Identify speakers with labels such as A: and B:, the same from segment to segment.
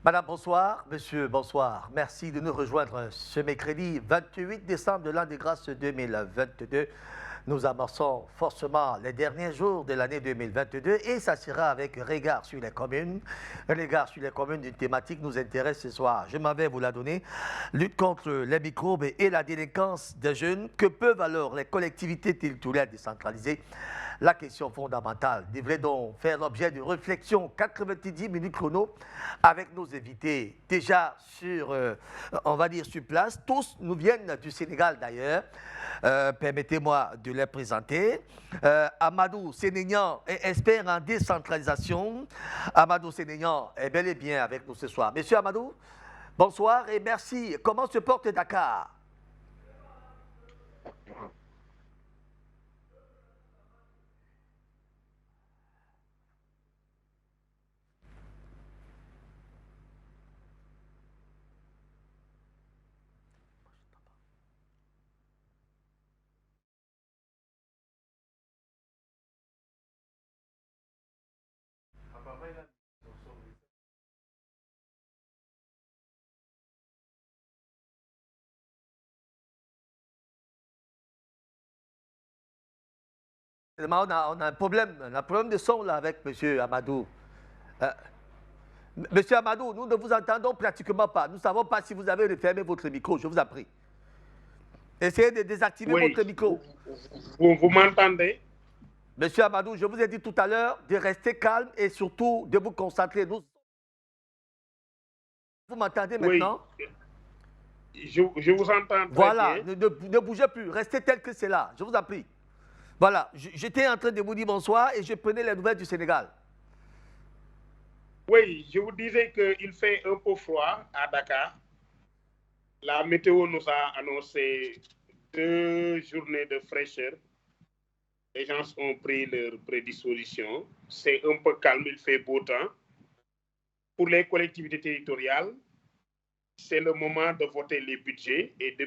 A: Madame, bonsoir. Monsieur, bonsoir. Merci de nous rejoindre ce mercredi 28 décembre de l'an de grâce 2022. Nous amorçons forcément les derniers jours de l'année 2022 et ça sera avec regard sur les communes. Regard sur les communes d'une thématique nous intéresse ce soir. Je m'en vais vous la donner. Lutte contre les microbes et la délinquance des jeunes. Que peuvent alors les collectivités territoriales décentralisées? La question fondamentale devrait donc faire l'objet de réflexion 90 minutes chrono avec nos invités déjà sur, on va dire, sur place. Tous nous viennent du Sénégal d'ailleurs. Permettez-moi de les présenter. Amadou Sénégnan est expert en décentralisation. Amadou Sénégnan est bel et bien avec nous ce soir. Monsieur Amadou, bonsoir et merci. Comment se porte Dakar? On a un problème de son là avec M. Amadou. Monsieur Amadou, nous ne vous entendons pratiquement pas. Nous ne savons pas si vous avez refermé votre micro, je vous en prie. Essayez de désactiver votre micro.
B: Vous m'entendez?
A: Monsieur Amadou, je vous ai dit tout à l'heure de rester calme et surtout de vous concentrer. Vous m'entendez maintenant?
B: Oui, je vous entends très
A: voilà,
B: bien.
A: Ne bougez plus, restez tel que c'est là, je vous en prie. Voilà, j'étais en train de vous dire bonsoir et je prenais les nouvelles du Sénégal.
B: Oui, je vous disais qu'il fait un peu froid à Dakar. La météo nous a annoncé 2 journées de fraîcheur. Les gens ont pris leur prédisposition. C'est un peu calme, il fait beau temps. Pour les collectivités territoriales, c'est le moment de voter les budgets et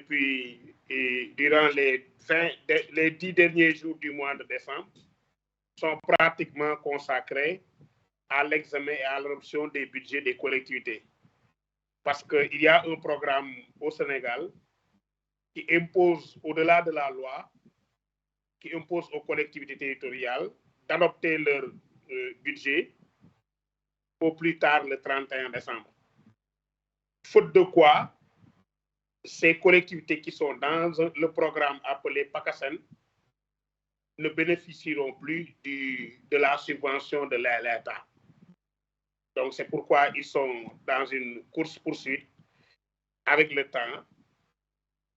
B: durant les 10 derniers jours du mois de décembre sont pratiquement consacrés à l'examen et à l'adoption des budgets des collectivités. Parce qu'il y a un programme au Sénégal qui impose, au-delà de la loi, qui impose aux collectivités territoriales d'adopter leur budget au plus tard le 31 décembre. Faute de quoi, ces collectivités qui sont dans le programme appelé PACASEN ne bénéficieront plus de la subvention de l'État. Donc, c'est pourquoi ils sont dans une course-poursuite avec le temps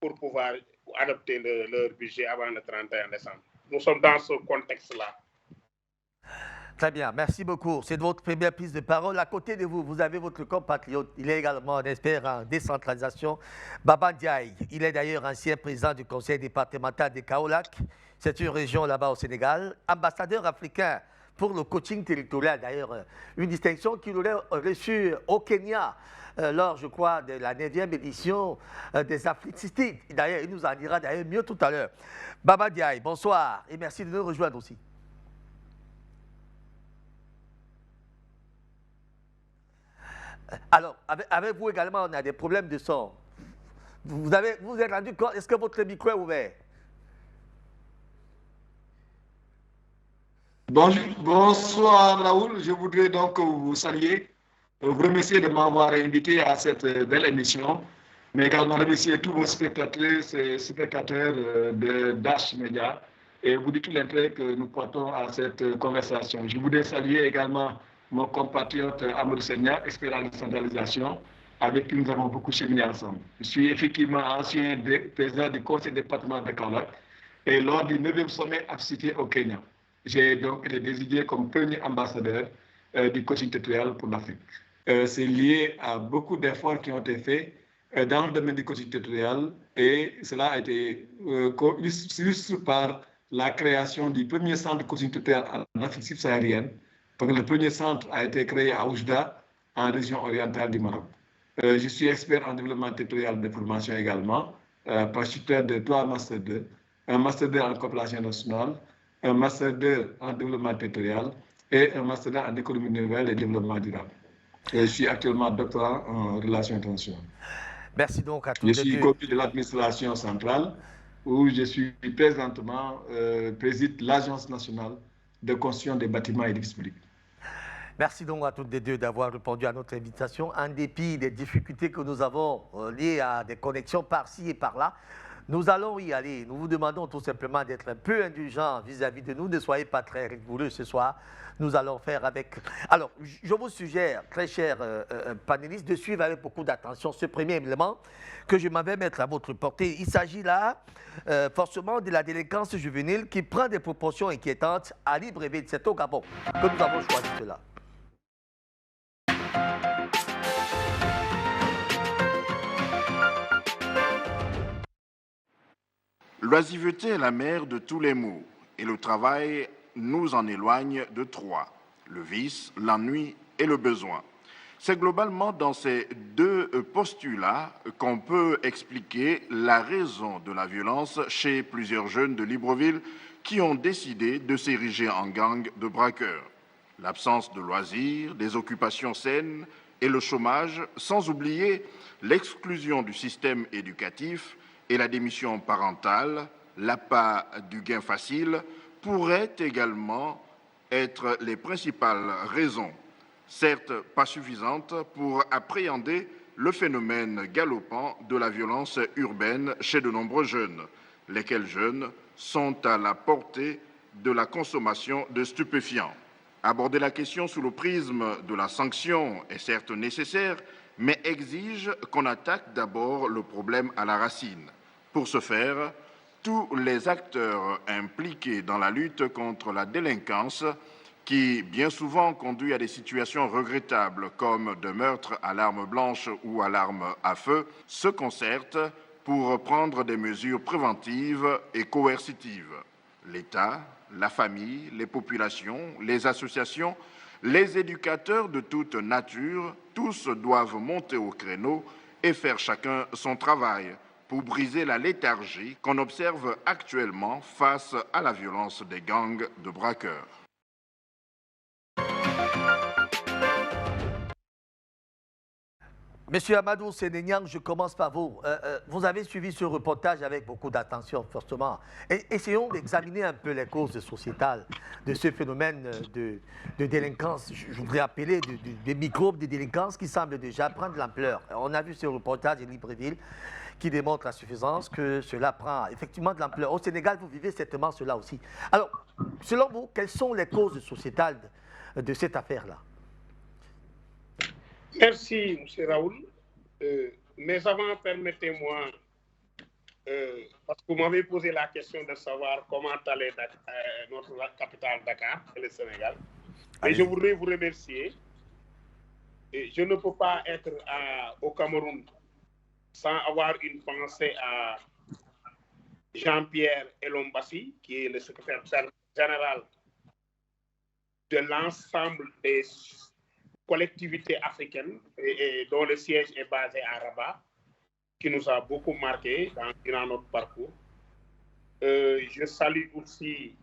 B: pour pouvoir adopter leur budget avant le 31 décembre. Nous sommes dans ce contexte-là.
A: Très bien, merci beaucoup. C'est votre première prise de parole. À côté de vous, vous avez votre compatriote. Il est également un expert en décentralisation, Baba Ndiaye. Il est d'ailleurs ancien président du conseil départemental de Kaolack. C'est une région là-bas au Sénégal. Ambassadeur africain pour le coaching territorial, d'ailleurs, une distinction qu'il aurait reçue au Kenya lors, je crois, de la 9e édition des Africistides. D'ailleurs, il nous en dira d'ailleurs mieux tout à l'heure. Baba Ndiaye, bonsoir et merci de nous rejoindre aussi. Alors, avec vous également, on a des problèmes de son. Vous êtes rendu compte, est-ce que votre micro est ouvert?
C: Bonsoir Raoul, je voudrais donc vous saluer, vous remercier de m'avoir invité à cette belle émission, mais également remercier tous vos spectateurs de Dash Media et vous dire tout l'intérêt que nous portons à cette conversation. Je voudrais saluer également mon compatriote Amadou Sénégnan, expert en décentralisation, avec qui nous avons beaucoup cheminé ensemble. Je suis effectivement ancien président du conseil départemental de Kaolack et lors du 9e sommet Africité au Kenya. J'ai donc été désigné comme premier ambassadeur du coaching territorial pour l'Afrique. C'est lié à beaucoup d'efforts qui ont été faits dans le domaine du coaching territorial et cela a été illustré par la création du premier centre de coaching territorial en Afrique subsaharienne Parce que le premier centre a été créé à Oujda, en région orientale du Maroc. Je suis expert en développement territorial de formation également, parachutaire de 3 Master 2, un Master 2 en coopération internationale, un Master 2 en développement territorial et un Master 2 en économie nouvelle et développement durable. Je suis actuellement doctorant en relations internationales.
A: Merci donc à tous
C: Je
A: les
C: suis
A: deux.
C: commis de l'administration centrale où je suis présentement préside l'Agence nationale de construction des bâtiments et édifices publics.
A: Merci donc à toutes les deux d'avoir répondu à notre invitation. En dépit des difficultés que nous avons liées à des connexions par-ci et par-là, nous allons y aller. Nous vous demandons tout simplement d'être un peu indulgents vis-à-vis de nous. Ne soyez pas très rigoureux ce soir. Nous allons faire avec... Alors, je vous suggère, très chers panélistes, de suivre avec beaucoup d'attention ce premier élément que je m'en vais mettre à votre portée. Il s'agit là, forcément, de la délinquance juvénile qui prend des proportions inquiétantes à Libreville. C'est au Gabon que nous avons choisi cela.
D: L'oisiveté est la mère de tous les maux, et le travail nous en éloigne de trois, le vice, l'ennui et le besoin. C'est globalement dans ces deux postulats qu'on peut expliquer la raison de la violence chez plusieurs jeunes de Libreville qui ont décidé de s'ériger en gang de braqueurs. L'absence de loisirs, des occupations saines et le chômage, sans oublier l'exclusion du système éducatif et la démission parentale, l'appât du gain facile, pourraient également être les principales raisons, certes pas suffisantes, pour appréhender le phénomène galopant de la violence urbaine chez de nombreux jeunes, lesquels jeunes sont à la portée de la consommation de stupéfiants. Aborder la question sous le prisme de la sanction est certes nécessaire, mais exige qu'on attaque d'abord le problème à la racine. Pour ce faire, tous les acteurs impliqués dans la lutte contre la délinquance, qui bien souvent conduit à des situations regrettables comme de meurtres à l'arme blanche ou à l'arme à feu, se concertent pour prendre des mesures préventives et coercitives. L'État, la famille, les populations, les associations, les éducateurs de toute nature, tous doivent monter au créneau et faire chacun son travail pour briser la léthargie qu'on observe actuellement face à la violence des gangs de braqueurs.
A: Monsieur Amadou Sénéniang, je commence par vous. Vous avez suivi ce reportage avec beaucoup d'attention, forcément. Essayons d'examiner un peu les causes sociétales de ce phénomène de délinquance. Je voudrais appeler des microbes de délinquance qui semblent déjà prendre de l'ampleur. On a vu ce reportage de Libreville qui démontre à suffisance que cela prend effectivement de l'ampleur. Au Sénégal, vous vivez certainement cela aussi. Alors, selon vous, quelles sont les causes sociétales de cette affaire-là?
B: Merci, M. Raoul. Mais avant, permettez-moi, parce que vous m'avez posé la question de savoir comment allait notre capitale Dakar et le Sénégal. Mais je voudrais vous remercier. Et je ne peux pas être au Cameroun sans avoir une pensée à Jean-Pierre Elombassi, qui est le secrétaire général de l'ensemble des collectivités africaines et dont le siège est basé à Rabat, qui nous a beaucoup marqué dans notre parcours. Je salue aussi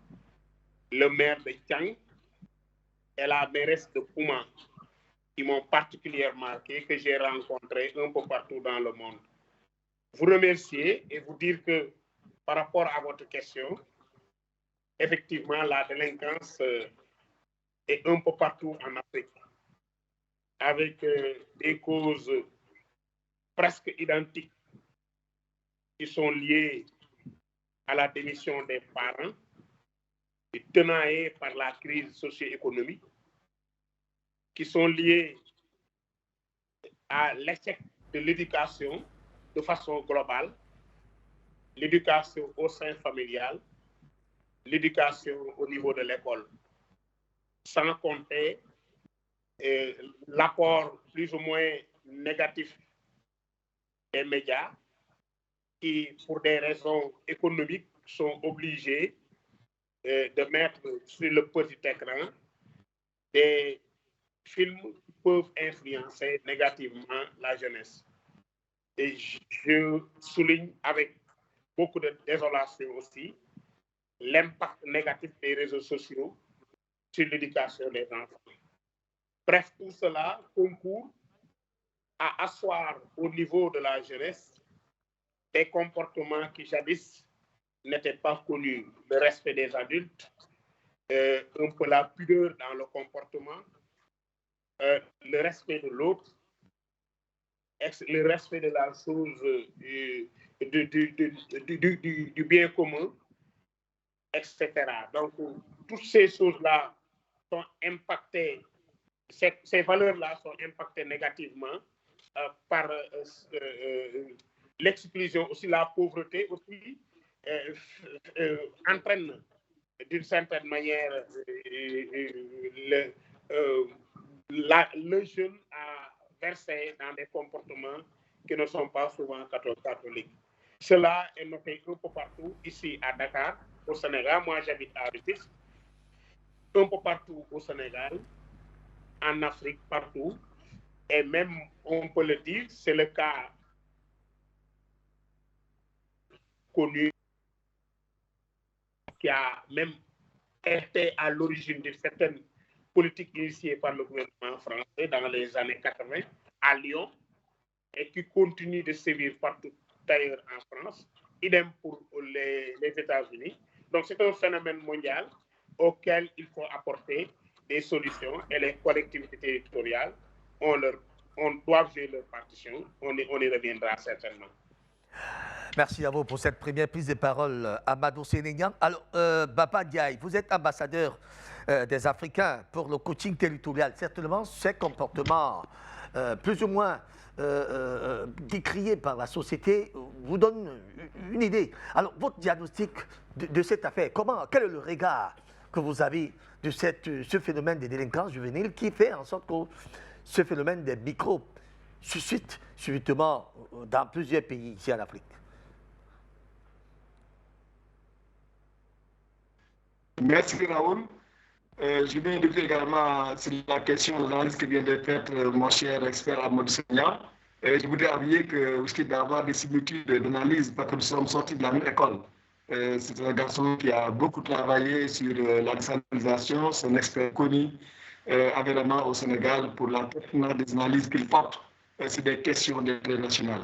B: le maire de Tiang et la mairesse de Pouma, qui m'ont particulièrement marqué, que j'ai rencontré un peu partout dans le monde. Vous remercier et vous dire que par rapport à votre question, effectivement, la délinquance est un peu partout en Afrique, avec des causes presque identiques qui sont liées à la démission des parents et tenaillées par la crise socio-économique, qui sont liées à l'échec de l'éducation de façon globale, l'éducation au sein familial, l'éducation au niveau de l'école, sans compter l'apport plus ou moins négatif des médias qui, pour des raisons économiques, sont obligés de mettre sur le petit écran des films qui peuvent influencer négativement la jeunesse. Et je souligne avec beaucoup de désolation aussi l'impact négatif des réseaux sociaux sur l'éducation des enfants. Bref, tout cela concourt à asseoir au niveau de la jeunesse des comportements qui jadis n'étaient pas connus, le respect des adultes, un peu la pudeur dans le comportement, le respect de l'autre, le respect de la chose, du bien commun, etc. Donc, toutes ces choses-là sont impactées, ces valeurs-là sont impactées négativement par l'exclusion, aussi la pauvreté, aussi entraîne d'une certaine manière le jeune à verser dans des comportements qui ne sont pas souvent catholiques. Cela est noté un peu partout, ici à Dakar, au Sénégal. Moi, j'habite à Rufisque. Un peu partout au Sénégal, en Afrique, partout. Et même, on peut le dire, c'est le cas connu qui a même été à l'origine de certaines politiques initiées par le gouvernement français dans les années 80 à Lyon et qui continue de sévir partout d'ailleurs en France, idem pour les États-Unis. Donc c'est un phénomène mondial auquel il faut apporter des solutions et les collectivités territoriales doivent jouer leur partition. On y reviendra certainement.
A: Merci à vous pour cette première prise de parole, Amadou Sénénian. Alors, Baba Diaye, vous êtes ambassadeur des Africains pour le coaching territorial. Certainement, ces comportements plus ou moins décriés par la société vous donnent une idée. Alors, votre diagnostic de cette affaire, quel est le regard que vous avez de ce phénomène de délinquance juvénile qui fait en sorte que ce phénomène des microbes suscite subitement dans plusieurs pays ici en Afrique?
C: Merci Raoul. Je viens de dire également sur la question de l'analyse que vient de faire mon cher expert Amadou Sénénian. Je voudrais avouer que je dois avoir des similitudes d'analyse parce que nous sommes sortis de la même école. C'est un garçon qui a beaucoup travaillé sur la décentralisation, son expert connu avènement au Sénégal pour la pertinence des analyses qu'il porte sur des questions d'intérêt national.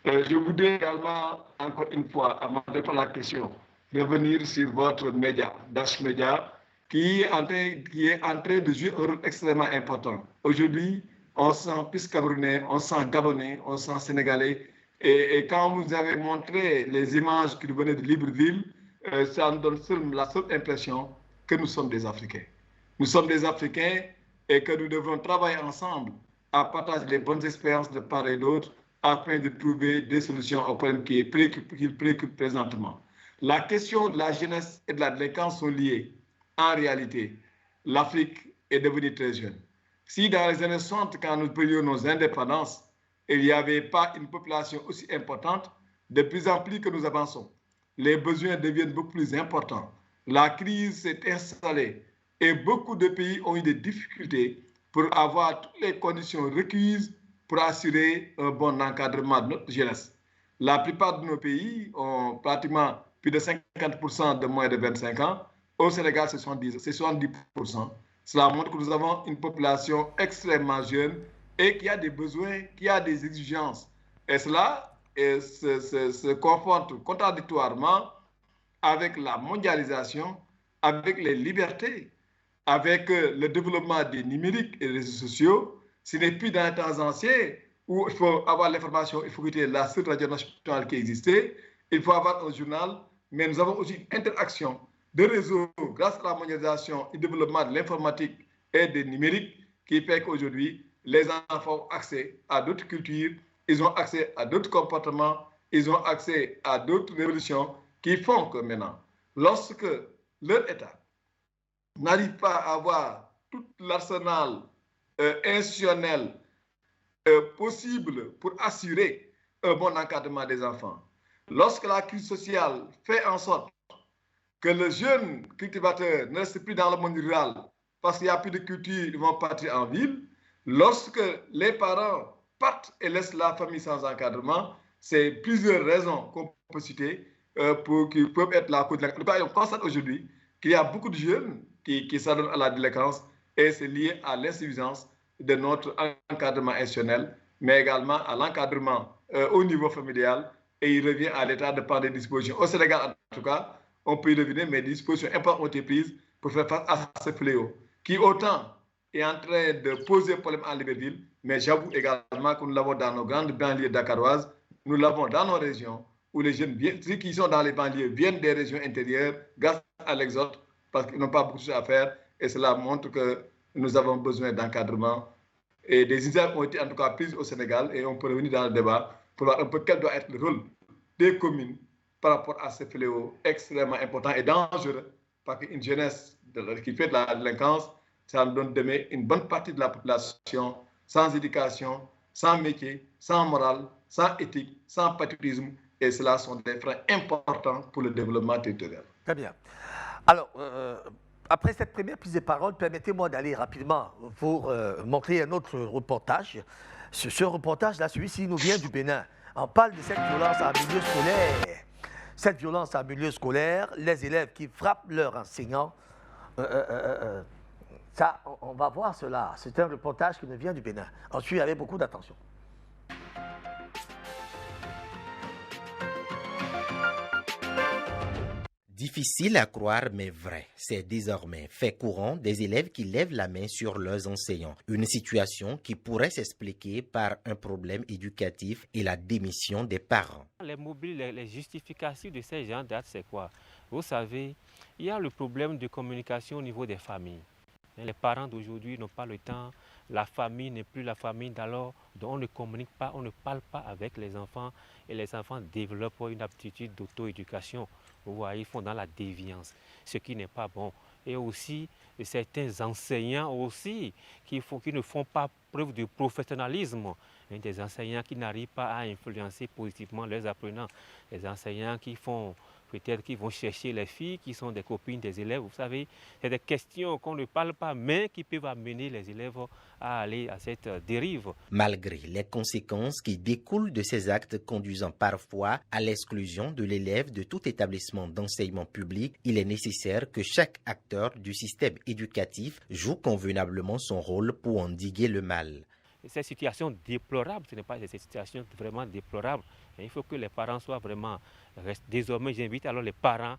C: Je voudrais également, encore une fois, avant de répondre à la question, revenir sur votre média, Dash Media, qui est en train de jouer un rôle extrêmement important. Aujourd'hui, on sent plus camerounais, on sent gabonais, on sent sénégalais. Et quand vous avez montré les images qui venaient de Libreville, ça nous donne la seule impression que nous sommes des Africains. Nous sommes des Africains et que nous devons travailler ensemble à partager les bonnes expériences de part et d'autre afin de trouver des solutions aux problèmes qui préoccupent présentement. La question de la jeunesse et de la délinquance sont liées. En réalité, l'Afrique est devenue très jeune. Si dans les années 60, quand nous prenions nos indépendances, il n'y avait pas une population aussi importante, de plus en plus que nous avançons, les besoins deviennent beaucoup plus importants. La crise s'est installée et beaucoup de pays ont eu des difficultés pour avoir toutes les conditions requises pour assurer un bon encadrement de notre jeunesse. La plupart de nos pays ont pratiquement plus de 50% de moins de 25 ans. Au Sénégal, c'est 70%. Cela montre que nous avons une population extrêmement jeune et qui a des besoins, qui a des exigences. Et cela se confronte contradictoirement avec la mondialisation, avec les libertés, avec le développement des numériques et des réseaux sociaux. Ce n'est plus dans les temps anciens où il faut avoir l'information, il faut écouter la seule radio nationale qui existait, il faut avoir un journal, mais nous avons aussi une interaction de réseaux grâce à la mondialisation et au développement de l'informatique et des numériques qui fait qu'aujourd'hui, les enfants ont accès à d'autres cultures, ils ont accès à d'autres comportements, ils ont accès à d'autres révolutions qui font que maintenant, lorsque leur État n'arrive pas à avoir tout l'arsenal institutionnel possible pour assurer un bon encadrement des enfants, lorsque la crise sociale fait en sorte que le jeune cultivateur ne reste plus dans le monde rural parce qu'il n'y a plus de culture, ils vont partir en ville. Lorsque les parents partent et laissent la famille sans encadrement, c'est plusieurs raisons qu'on peut citer qui peuvent être la cause de la... On constate aujourd'hui qu'il y a beaucoup de jeunes qui s'adonnent à la délinquance et c'est lié à l'insuffisance de notre encadrement institutionnel, mais également à l'encadrement au niveau familial, et il revient à l'État de prendre des dispositions. Au Sénégal, en tout cas, on peut y revenir, mais des dispositions importantes ont été prises pour faire face à ce fléau, qui autant est en train de poser problème en Libreville, mais j'avoue également que nous l'avons dans nos grandes banlieues dakaroises, nous l'avons dans nos régions, où les jeunes, ceux qui sont dans les banlieues, viennent des régions intérieures grâce à l'exode, parce qu'ils n'ont pas beaucoup de choses à faire, et cela montre que nous avons besoin d'encadrement. Et des initiatives ont été en tout cas prises au Sénégal, et on peut revenir dans le débat pour voir un peu quel doit être le rôle des communes par rapport à ce fléau extrêmement important et dangereux, parce qu'une jeunesse qui fait de la délinquance, ça nous donne demain une bonne partie de la population sans éducation, sans métier, sans morale, sans éthique, sans patriotisme, et cela sont des freins importants pour le développement territorial.
A: Très bien. Alors, après cette première prise de parole, permettez-moi d'aller rapidement pour montrer un autre reportage. Ce reportage-là, celui-ci nous vient du Bénin. On parle de cette violence en milieu scolaire. Cette violence en milieu scolaire, les élèves qui frappent leurs enseignants. Ça, on va voir cela. C'est un reportage qui nous vient du Bénin. On suit avec beaucoup d'attention.
E: Difficile à croire mais vrai, c'est désormais fait courant des élèves qui lèvent la main sur leurs enseignants. Une situation qui pourrait s'expliquer par un problème éducatif et la démission des parents.
F: Les mobiles, les justifications de ces gens d'actes, c'est quoi? Vous savez, il y a le problème de communication au niveau des familles. Les parents d'aujourd'hui n'ont pas le temps, la famille n'est plus la famille d'alors, donc on ne communique pas, on ne parle pas avec les enfants et les enfants développent une aptitude d'auto-éducation. Vous voyez, ils font dans la déviance, ce qui n'est pas bon. Et aussi, certains enseignants aussi qui ne font pas preuve de professionnalisme. Des enseignants qui n'arrivent pas à influencer positivement leurs apprenants. Des enseignants qui font peut-être qu'ils vont chercher les filles qui sont des copines des élèves. Vous savez, c'est des questions qu'on ne parle pas, mais qui peuvent amener les élèves à aller à cette dérive.
E: Malgré les conséquences qui découlent de ces actes conduisant parfois à l'exclusion de l'élève de tout établissement d'enseignement public, il est nécessaire que chaque acteur du système éducatif joue convenablement son rôle pour endiguer le mal.
F: Ces situations déplorables, ce n'est pas des situations vraiment déplorables. Il faut que les parents soient vraiment... Désormais, j'invite alors les parents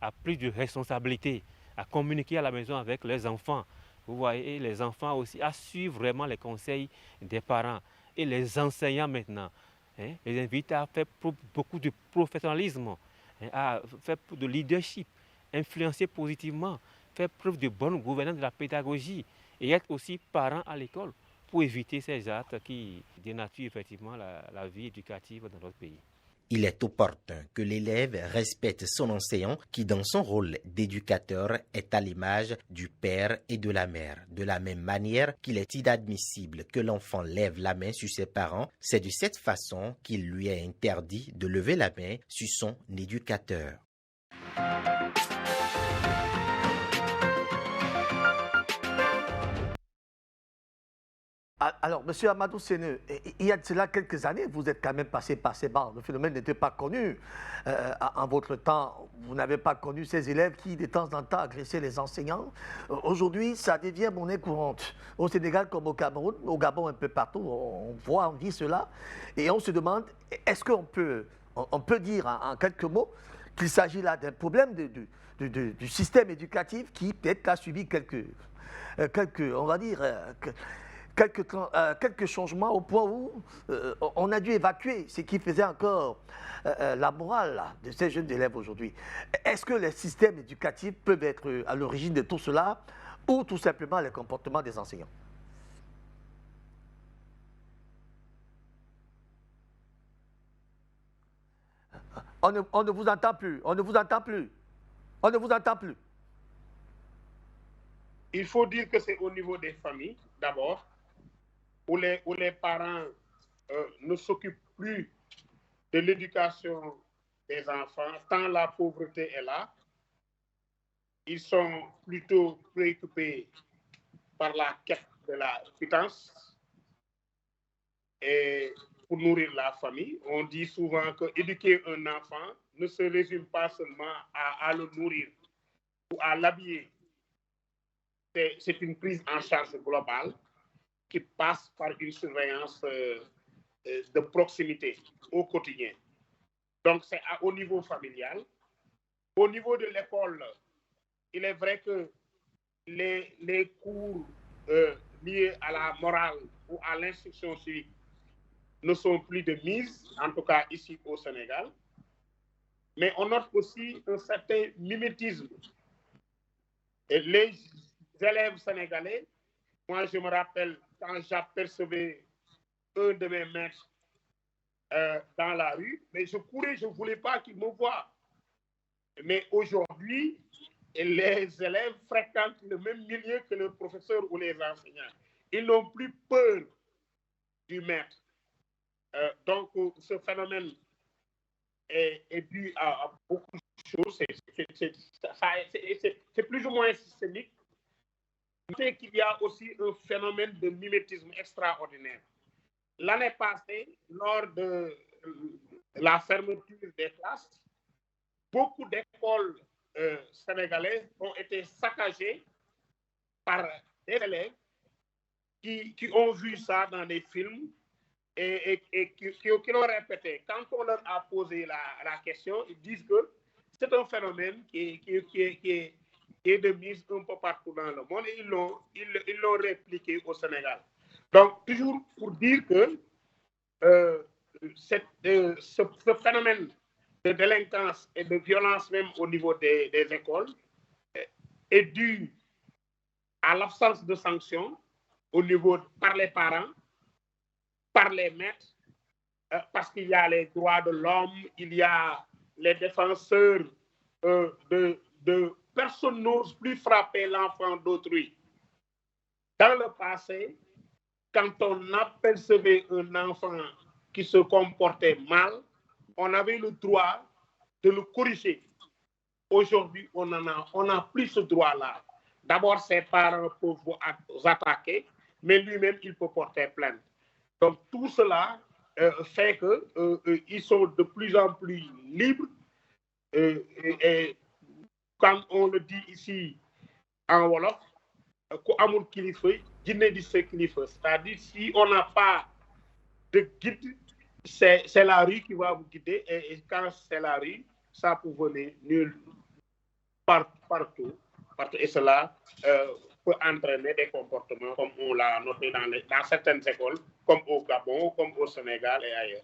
F: à plus de responsabilité, à communiquer à la maison avec leurs enfants. Vous voyez, et les enfants aussi, à suivre vraiment les conseils des parents. Et les enseignants maintenant, les invite à faire beaucoup de professionnalisme, à faire de leadership, influencer positivement, faire preuve de bonne gouvernance de la pédagogie et être aussi parents à l'école, pour éviter ces actes qui dénaturent effectivement la vie éducative dans notre pays.
E: Il est opportun que l'élève respecte son enseignant qui, dans son rôle d'éducateur, est à l'image du père et de la mère. De la même manière qu'il est inadmissible que l'enfant lève la main sur ses parents, c'est de cette façon qu'il lui est interdit de lever la main sur son éducateur.
A: Alors, M. Amadou Séneu, il y a de cela quelques années, vous êtes quand même passé par ces bancs. Le phénomène n'était pas connu. En votre temps, vous n'avez pas connu ces élèves qui, de temps en temps, agressaient les enseignants. Aujourd'hui, ça devient monnaie courante. Au Sénégal comme au Cameroun, au Gabon, un peu partout, on voit, on vit cela. Et on se demande, est-ce qu'on peut, dire en quelques mots qu'il s'agit là d'un problème du système éducatif qui peut-être a subi quelques on va dire... quelques changements au point où on a dû évacuer ce qui faisait encore la morale là, de ces jeunes élèves aujourd'hui. Est-ce que les systèmes éducatifs peuvent être à l'origine de tout cela ou tout simplement les comportements des enseignants? On ne vous entend plus, on ne vous entend plus, on ne vous entend plus.
B: Il faut dire que c'est au niveau des familles, d'abord, où les parents ne s'occupent plus de l'éducation des enfants, tant la pauvreté est là. Ils sont plutôt préoccupés par la quête de la pitance et pour nourrir la famille. On dit souvent que éduquer un enfant ne se résume pas seulement à le nourrir ou à l'habiller. C'est une prise en charge globale qui passe par une surveillance de proximité au quotidien. Donc, c'est au niveau familial. Au niveau de l'école, il est vrai que les cours liés à la morale ou à l'instruction civique ne sont plus de mise, en tout cas ici au Sénégal. Mais on note aussi un certain mimétisme. Et les élèves sénégalais, moi je me rappelle quand j'apercevais un de mes maîtres dans la rue, mais je courais, je ne voulais pas qu'il me voie. Mais aujourd'hui, les élèves fréquentent le même milieu que le professeur ou les enseignants. Ils n'ont plus peur du maître. Donc, ce phénomène est dû à beaucoup de choses. C'est plus ou moins systémique. Mais qu'il y a aussi un phénomène de mimétisme extraordinaire. L'année passée, lors de la fermeture des classes, beaucoup d'écoles sénégalaises ont été saccagées par des élèves qui ont vu ça dans des films et qui l'ont répété. Quand on leur a posé la question, ils disent que c'est un phénomène qui est de mise un peu partout dans le monde et ils l'ont répliqué au Sénégal. Donc, toujours pour dire que ce phénomène de délinquance et de violence même au niveau des écoles est dû à l'absence de sanctions au niveau par les parents, par les maîtres, parce qu'il y a les droits de l'homme, il y a les défenseurs de personne n'ose plus frapper l'enfant d'autrui. Dans le passé, quand on apercevait un enfant qui se comportait mal, on avait le droit de le corriger. Aujourd'hui, on n'a plus ce droit-là. D'abord, ses parents peuvent vous attaquer, mais lui-même, il peut porter plainte. Donc, tout cela fait qu'ils sont de plus en plus libres. Et quand on le dit ici en Wolof, c'est-à-dire si on n'a pas de guide, c'est la rue qui va vous guider. Et quand c'est la rue, ça peut venir partout. Et cela peut entraîner des comportements comme on l'a noté dans certaines écoles, comme au Gabon, comme au Sénégal et ailleurs.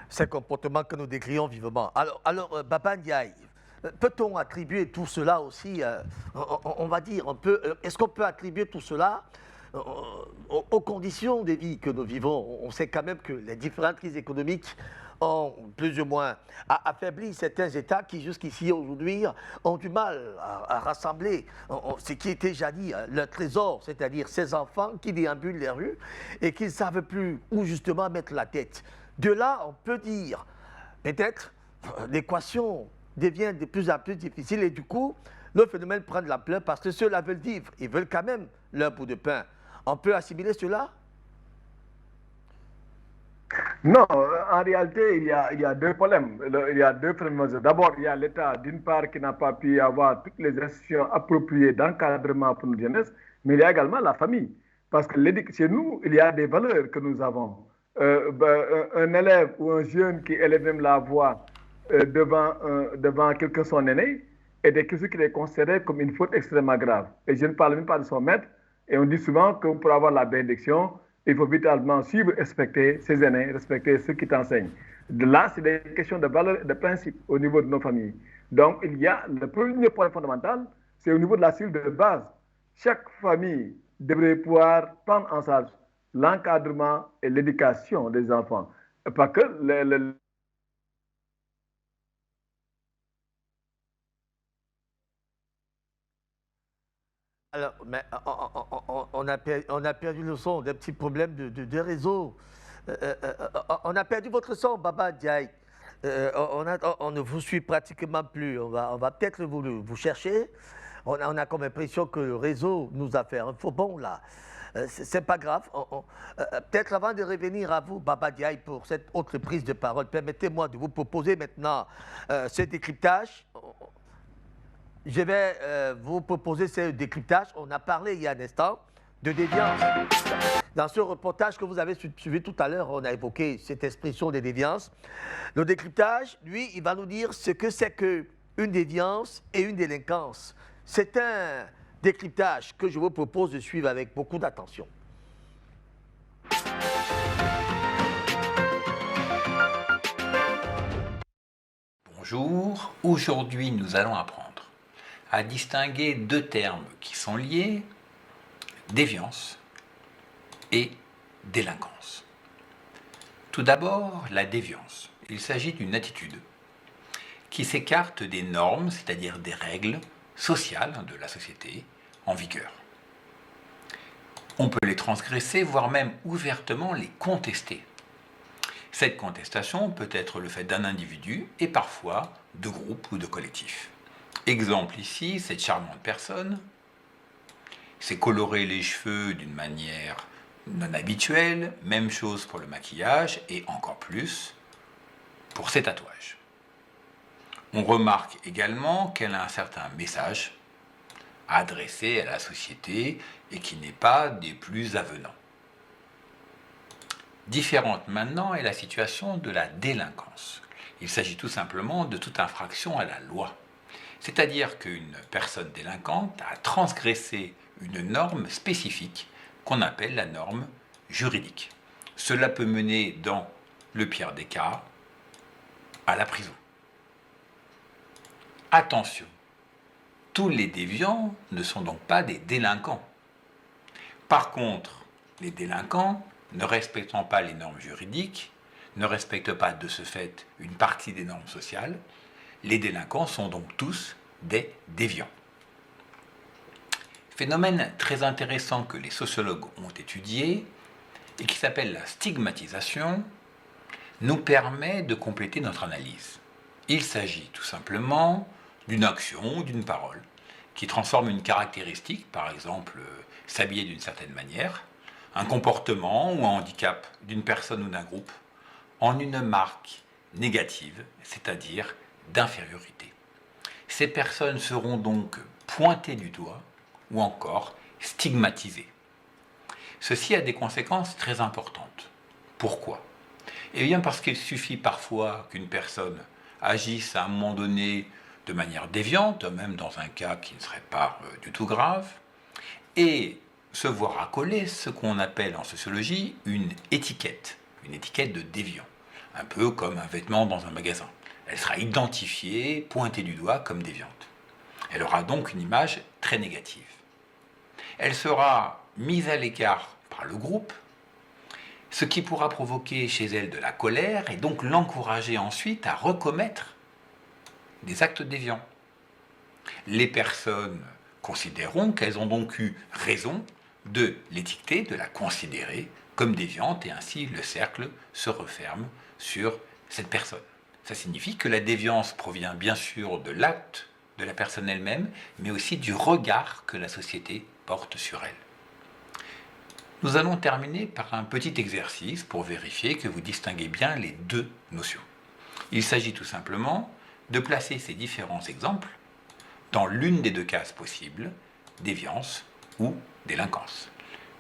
A: Ces comportements que nous décrions vivement. Alors Baba Ndiaye, peut-on attribuer tout cela aussi, on va dire, est-ce qu'on peut attribuer tout cela aux conditions de vie que nous vivons? On sait quand même que les différentes crises économiques ont plus ou moins affaibli certains États qui jusqu'ici aujourd'hui ont du mal à rassembler ce qui était jadis leur trésor, c'est-à-dire ces enfants qui déambulent les rues et qui ne savent plus où justement mettre la tête. De là, on peut dire, peut-être, l'équation devient de plus en plus difficile et du coup, le phénomène prend de l'ampleur parce que ceux-là veulent vivre, ils veulent quand même leur bout de pain. On peut assimiler cela?
C: Non, en réalité, il y a deux problèmes. Il y a deux phénomènes. D'abord, il y a l'État, d'une part, qui n'a pas pu avoir toutes les institutions appropriées d'encadrement pour nos jeunesse, mais il y a également la famille. Parce que chez nous, il y a des valeurs que nous avons. Un élève ou un jeune qui élève même la voix devant quelqu'un, son aîné, est quelque chose qui est considéré comme une faute extrêmement grave. Et je ne parle même pas de son maître. Et on dit souvent que pour avoir la bénédiction, il faut vitalement suivre, respecter ses aînés, respecter ceux qui t'enseignent. De là, c'est des questions de valeurs et de principes au niveau de nos familles. Donc, il y a le premier point fondamental, c'est au niveau de la cellule de base. Chaque famille devrait pouvoir prendre en charge l'encadrement et l'éducation des enfants. Pas que
A: Alors, mais on a perdu le son, des petits problèmes de réseau. On a perdu votre son, Baba Ndiaye. On ne vous suit pratiquement plus. On va peut-être vous chercher. on a comme impression que le réseau nous a fait un faux bond là. C'est pas grave. Peut-être avant de revenir à vous, Baba Diaye, pour cette autre prise de parole, permettez-moi de vous proposer maintenant ce décryptage. Je vais vous proposer ce décryptage. On a parlé il y a un instant de déviance. Dans ce reportage que vous avez suivi tout à l'heure, on a évoqué cette expression de déviance. Le décryptage, lui, il va nous dire ce que c'est qu'une déviance et une délinquance. C'est un décryptage que je vous propose de suivre avec beaucoup d'attention.
G: Bonjour, aujourd'hui nous allons apprendre à distinguer deux termes qui sont liés, déviance et délinquance. Tout d'abord, la déviance. Il s'agit d'une attitude qui s'écarte des normes, c'est-à-dire des règles sociales de la société en vigueur. On peut les transgresser, voire même ouvertement les contester. Cette contestation peut être le fait d'un individu et parfois de groupes ou de collectifs. Exemple ici, cette charmante personne s'est coloré les cheveux d'une manière non habituelle, même chose pour le maquillage et encore plus pour ses tatouages. On remarque également qu'elle a un certain message à adresser à la société et qui n'est pas des plus avenants. Différente maintenant est la situation de la délinquance. Il s'agit tout simplement de toute infraction à la loi. C'est-à-dire qu'une personne délinquante a transgressé une norme spécifique qu'on appelle la norme juridique. Cela peut mener, dans le pire des cas, à la prison. Attention, tous les déviants ne sont donc pas des délinquants. Par contre, les délinquants, ne respectant pas les normes juridiques, ne respectent pas de ce fait une partie des normes sociales, les délinquants sont donc tous des déviants. Phénomène très intéressant que les sociologues ont étudié et qui s'appelle la stigmatisation, nous permet de compléter notre analyse. Il s'agit tout simplement d'une action ou d'une parole qui transforme une caractéristique, par exemple s'habiller d'une certaine manière, un comportement ou un handicap d'une personne ou d'un groupe, en une marque négative, c'est-à-dire d'infériorité. Ces personnes seront donc pointées du doigt ou encore stigmatisées. Ceci a des conséquences très importantes. Pourquoi ? Eh bien parce qu'il suffit parfois qu'une personne agisse à un moment donné de manière déviante, même dans un cas qui ne serait pas du tout grave, et se voir accoler ce qu'on appelle en sociologie une étiquette de déviant, un peu comme un vêtement dans un magasin. Elle sera identifiée, pointée du doigt comme déviante. Elle aura donc une image très négative. Elle sera mise à l'écart par le groupe, ce qui pourra provoquer chez elle de la colère et donc l'encourager ensuite à recommettre des actes déviants. Les personnes considéreront qu'elles ont donc eu raison de l'étiqueter, de la considérer comme déviante et ainsi le cercle se referme sur cette personne. Ça signifie que la déviance provient bien sûr de l'acte de la personne elle-même, mais aussi du regard que la société porte sur elle. Nous allons terminer par un petit exercice pour vérifier que vous distinguez bien les deux notions. Il s'agit tout simplement de placer ces différents exemples dans l'une des deux cases possibles, déviance ou délinquance.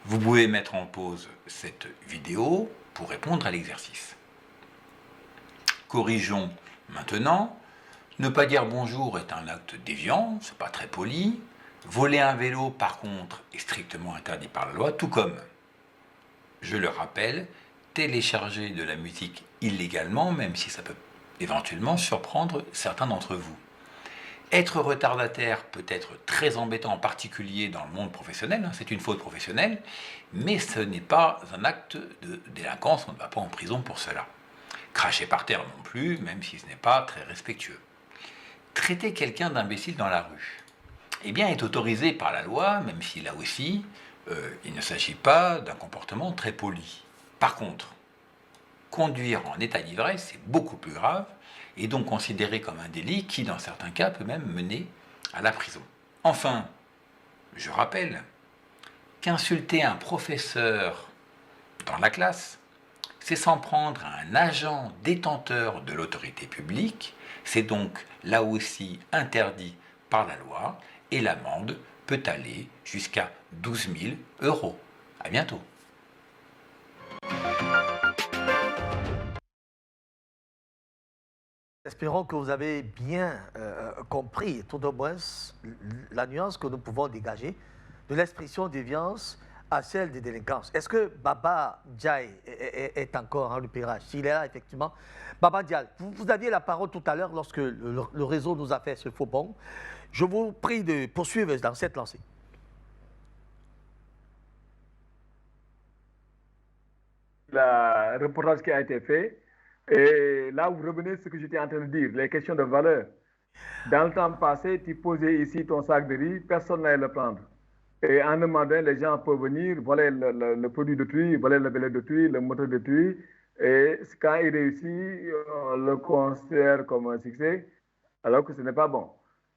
G: Vous pouvez mettre en pause cette vidéo pour répondre à l'exercice. Corrigeons maintenant. Ne pas dire bonjour est un acte déviant, c'est pas très poli. Voler un vélo, par contre, est strictement interdit par la loi, tout comme, je le rappelle, télécharger de la musique illégalement, même si ça peut éventuellement surprendre certains d'entre vous. Être retardataire peut être très embêtant, en particulier dans le monde professionnel, c'est une faute professionnelle, mais ce n'est pas un acte de délinquance, on ne va pas en prison pour cela. Cracher par terre non plus, même si ce n'est pas très respectueux. Traiter quelqu'un d'imbécile dans la rue, eh bien, est autorisé par la loi, même si là aussi, il ne s'agit pas d'un comportement très poli. Par contre, conduire en état d'ivresse, c'est beaucoup plus grave, et donc considéré comme un délit qui, dans certains cas, peut même mener à la prison. Enfin, je rappelle qu'insulter un professeur dans la classe, c'est s'en prendre à un agent détenteur de l'autorité publique, c'est donc là aussi interdit par la loi et l'amende peut aller jusqu'à 12 000 €. À bientôt.
A: Espérons que vous avez bien compris, tout au moins, la nuance que nous pouvons dégager de l'expression déviance à celle des délinquances. Est-ce que Baba Ndiaye est encore en repérage? S'il est là, effectivement. Baba Ndiaye, vous aviez la parole tout à l'heure lorsque le réseau nous a fait ce faux bond. Je vous prie de poursuivre dans cette lancée.
C: Le reportage qui a été fait, et là vous revenez sur ce que j'étais en train de dire, les questions de valeur. Dans le temps passé, tu posais ici ton sac de riz, personne n'allait le prendre. Et en demandant, les gens peuvent venir voler le produit d'autrui, voler le vélo d'autrui, le moteur d'autrui. Et quand il réussit, on le considère comme un succès, alors que ce n'est pas bon.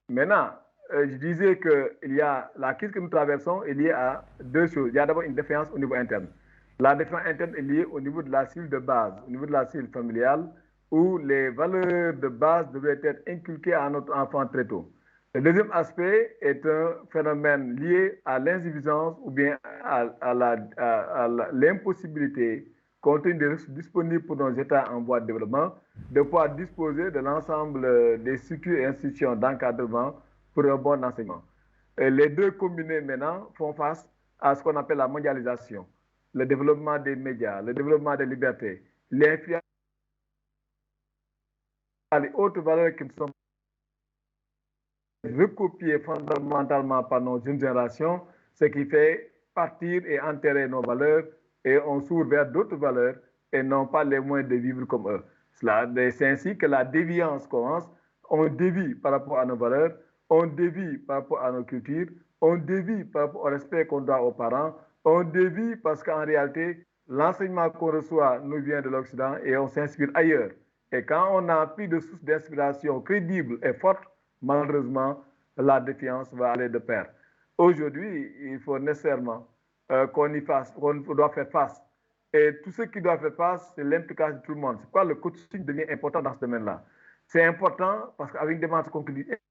C: Maintenant, je disais que la crise que nous traversons est liée à deux choses. Il y a d'abord une défiance au niveau interne. La défiance interne est liée au niveau de la cellule de base, au niveau de la cellule familiale, où les valeurs de base devraient être inculquées à notre enfant très tôt. Le deuxième aspect est un phénomène lié à l'insuffisance ou bien à l'impossibilité, compte tenu des ressources disponibles pour nos États en voie de développement, de pouvoir disposer de l'ensemble des structures et institutions d'encadrement pour un bon enseignement. Et les deux combinés maintenant font face à ce qu'on appelle la mondialisation, le développement des médias, le développement des libertés, l'influence et autres valeurs qui ne sont recopiées fondamentalement par nos jeunes générations, ce qui fait partir et enterrer nos valeurs et on s'ouvre vers d'autres valeurs et non pas les moyens de vivre comme eux. C'est ainsi que la déviance commence. On dévie par rapport à nos valeurs, on dévie par rapport à nos cultures, on dévie par rapport au respect qu'on doit aux parents, on dévie parce qu'en réalité, l'enseignement qu'on reçoit nous vient de l'Occident et on s'inspire ailleurs. Et quand on n'a plus de source d'inspiration crédible et forte, malheureusement, la défiance va aller de pair. Aujourd'hui, il faut nécessairement qu'on doit faire face. Et tout ce qui doit faire face, c'est l'implication de tout le monde. C'est pourquoi le coaching devient important dans ce domaine-là. C'est important parce qu'avec une démarche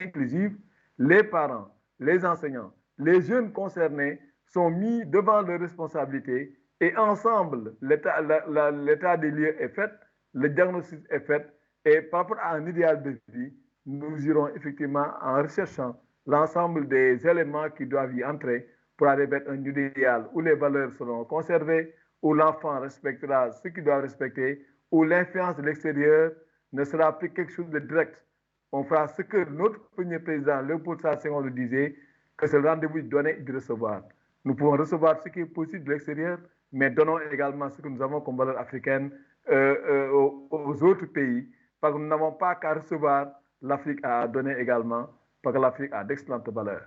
C: inclusive, les parents, les enseignants, les jeunes concernés sont mis devant leurs responsabilités et ensemble, l'état des lieux est fait, le diagnostic est fait et par rapport à un idéal de vie, nous irons effectivement en recherchant l'ensemble des éléments qui doivent y entrer pour arriver à un idéal où les valeurs seront conservées, où l'enfant respectera ce qu'il doit respecter, où l'influence de l'extérieur ne sera plus quelque chose de direct. On fera ce que notre premier président, Léopold Sédar Senghor, le disait, que c'est le rendez-vous de donner et de recevoir. Nous pouvons recevoir ce qui est possible de l'extérieur, mais donnons également ce que nous avons comme valeur africaine aux autres pays, parce que nous n'avons pas qu'à recevoir, l'Afrique a à donner également, parce que l'Afrique a d'excellentes valeurs.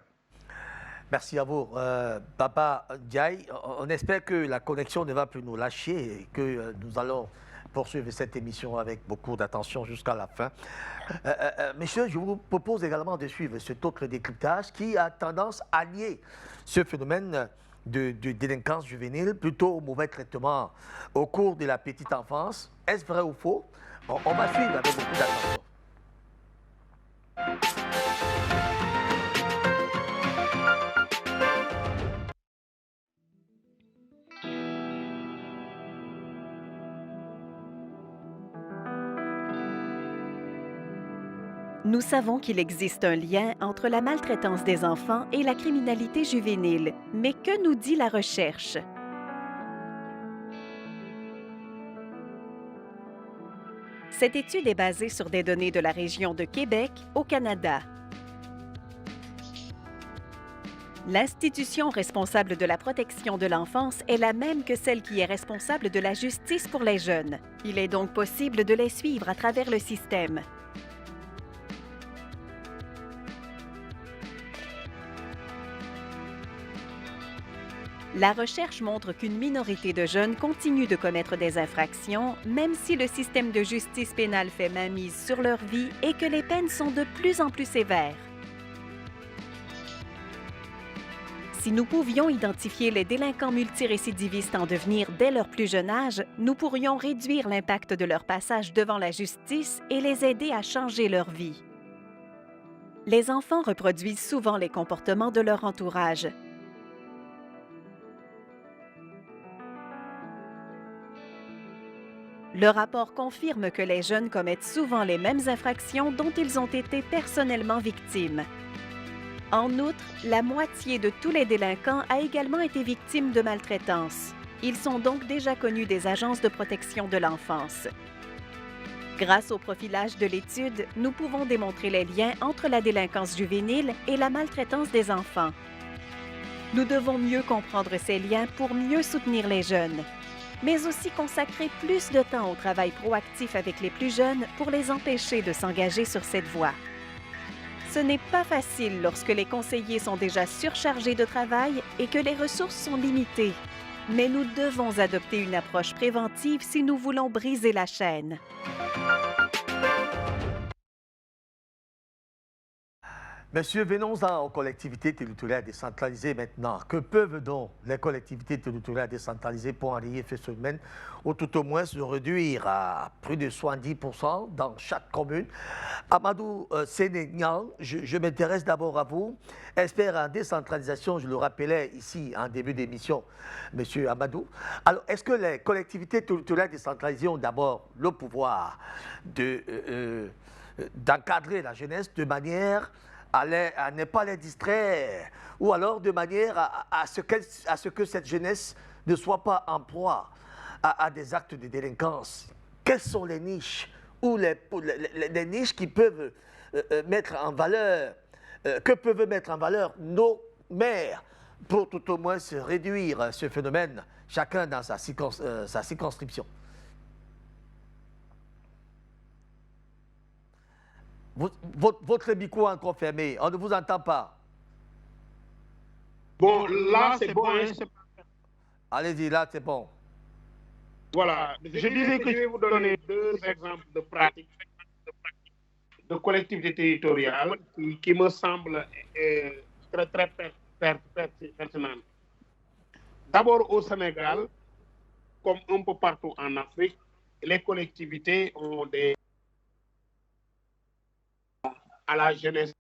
A: Merci à vous, Baba Ndiaye. On espère que la connexion ne va plus nous lâcher et que nous allons poursuivre cette émission avec beaucoup d'attention jusqu'à la fin. Messieurs, je vous propose également de suivre cet autre décryptage qui a tendance à lier ce phénomène de délinquance juvénile plutôt au mauvais traitement au cours de la petite enfance. Est-ce vrai ou faux? On va suivre avec beaucoup d'attention.
H: Nous savons qu'il existe un lien entre la maltraitance des enfants et la criminalité juvénile. Mais que nous dit la recherche? Cette étude est basée sur des données de la région de Québec, au Canada. L'institution responsable de la protection de l'enfance est la même que celle qui est responsable de la justice pour les jeunes. Il est donc possible de les suivre à travers le système. La recherche montre qu'une minorité de jeunes continue de commettre des infractions, même si le système de justice pénale fait mainmise sur leur vie et que les peines sont de plus en plus sévères. Si nous pouvions identifier les délinquants multirécidivistes en devenir dès leur plus jeune âge, nous pourrions réduire l'impact de leur passage devant la justice et les aider à changer leur vie. Les enfants reproduisent souvent les comportements de leur entourage. Le rapport confirme que les jeunes commettent souvent les mêmes infractions dont ils ont été personnellement victimes. En outre, la moitié de tous les délinquants a également été victime de maltraitance. Ils sont donc déjà connus des agences de protection de l'enfance. Grâce au profilage de l'étude, nous pouvons démontrer les liens entre la délinquance juvénile et la maltraitance des enfants. Nous devons mieux comprendre ces liens pour mieux soutenir les jeunes, mais aussi consacrer plus de temps au travail proactif avec les plus jeunes pour les empêcher de s'engager sur cette voie. Ce n'est pas facile lorsque les conseillers sont déjà surchargés de travail et que les ressources sont limitées, mais nous devons adopter une approche préventive si nous voulons briser la chaîne.
A: Monsieur, venons-en aux collectivités territoriales décentralisées maintenant. Que peuvent donc les collectivités territoriales décentralisées pour enrayer ce phénomène ou tout au moins se réduire à plus de 70% dans chaque commune? Amadou Sénénian, je m'intéresse d'abord à vous. Expert en décentralisation, je le rappelais ici en début d'émission, Monsieur Amadou. Alors, est-ce que les collectivités territoriales décentralisées ont d'abord le pouvoir d'encadrer la jeunesse de manière à ne pas les distraire, ou alors de manière à ce que cette jeunesse ne soit pas en proie à des actes de délinquance? Quelles sont les niches ou les niches qui peuvent mettre en valeur, que peuvent mettre en valeur nos maires pour tout au moins se réduire ce phénomène, chacun dans sa circonscription? Votre micro est encore fermé, on ne vous entend pas.
B: Bon, là, c'est bon. Hein,
A: allez-y, là, c'est bon.
B: Voilà, je disais que je vais vous donner deux exemples de pratiques de collectivités territoriales qui me semblent très pertinentes. D'abord, au Sénégal, comme un peu partout en Afrique, les collectivités ont des à la jeunesse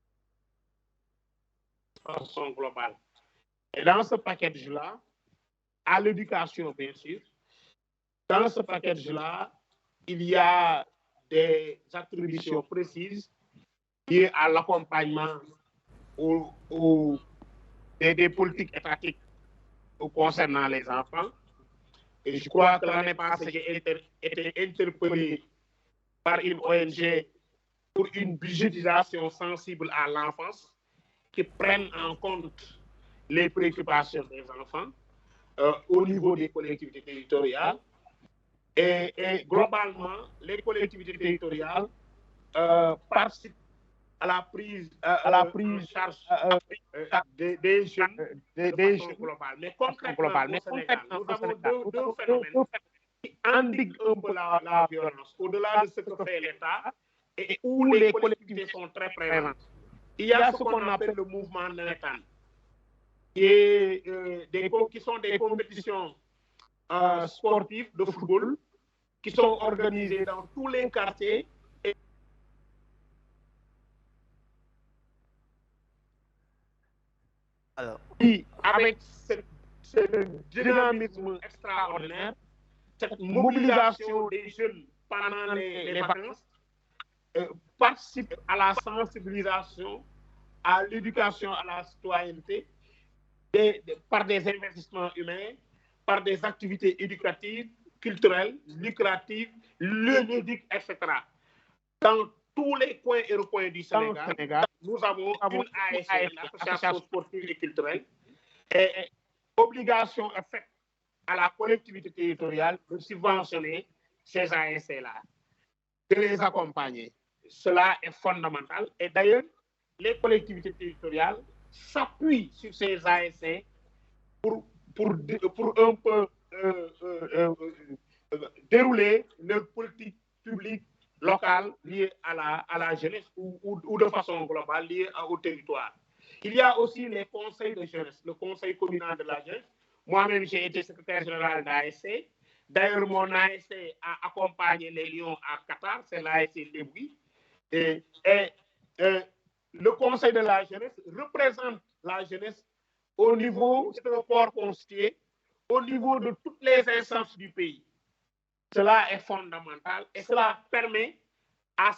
B: de façon globale. Et dans ce package-là, à l'éducation, bien sûr, dans ce package-là, il y a des attributions précises liées à l'accompagnement des politiques étatiques concernant les enfants. Et je crois que l'année passée, j'ai été interpellé par une ONG pour une budgétisation sensible à l'enfance qui prenne en compte les préoccupations des enfants au niveau des collectivités territoriales. Et globalement, les collectivités territoriales participent à la prise en charge des jeunes de façon globale. Mais concrètement, nous avons deux phénomènes qui endiguent un peu la violence, au-delà de ce que fait l'État, et où les collectivités sont très présentes. Il y a ce qu'on appelle le mouvement Nenetan, qui sont des compétitions sportives de football qui sont organisées dans tous les quartiers.
A: Alors,
B: avec ce dynamisme extraordinaire, cette mobilisation des jeunes pendant les vacances, participe à la sensibilisation, à l'éducation, à la citoyenneté, par des investissements humains, par des activités éducatives, culturelles, lucratives, ludiques, etc. Dans tous les coins et recoins du Sénégal, nous avons une ASC, l'Association sportive et culturelle, et obligation est faite à la collectivité territoriale de subventionner ces ASC-là, de les accompagner. Cela est fondamental. Et d'ailleurs, les collectivités territoriales s'appuient sur ces ASC pour un peu dérouler leur politique publique locale liée à la jeunesse ou de façon globale liée au territoire. Il y a aussi les conseils de jeunesse, le conseil communal de la jeunesse. Moi-même, j'ai été secrétaire général d'ASC. D'ailleurs, mon ASC a accompagné les Lions à Qatar, c'est l'ASC Leboui. Et le conseil de la jeunesse représente la jeunesse au niveau, c'est un corps constitué, au niveau de toutes les instances du pays. Cela est fondamental et cela permet à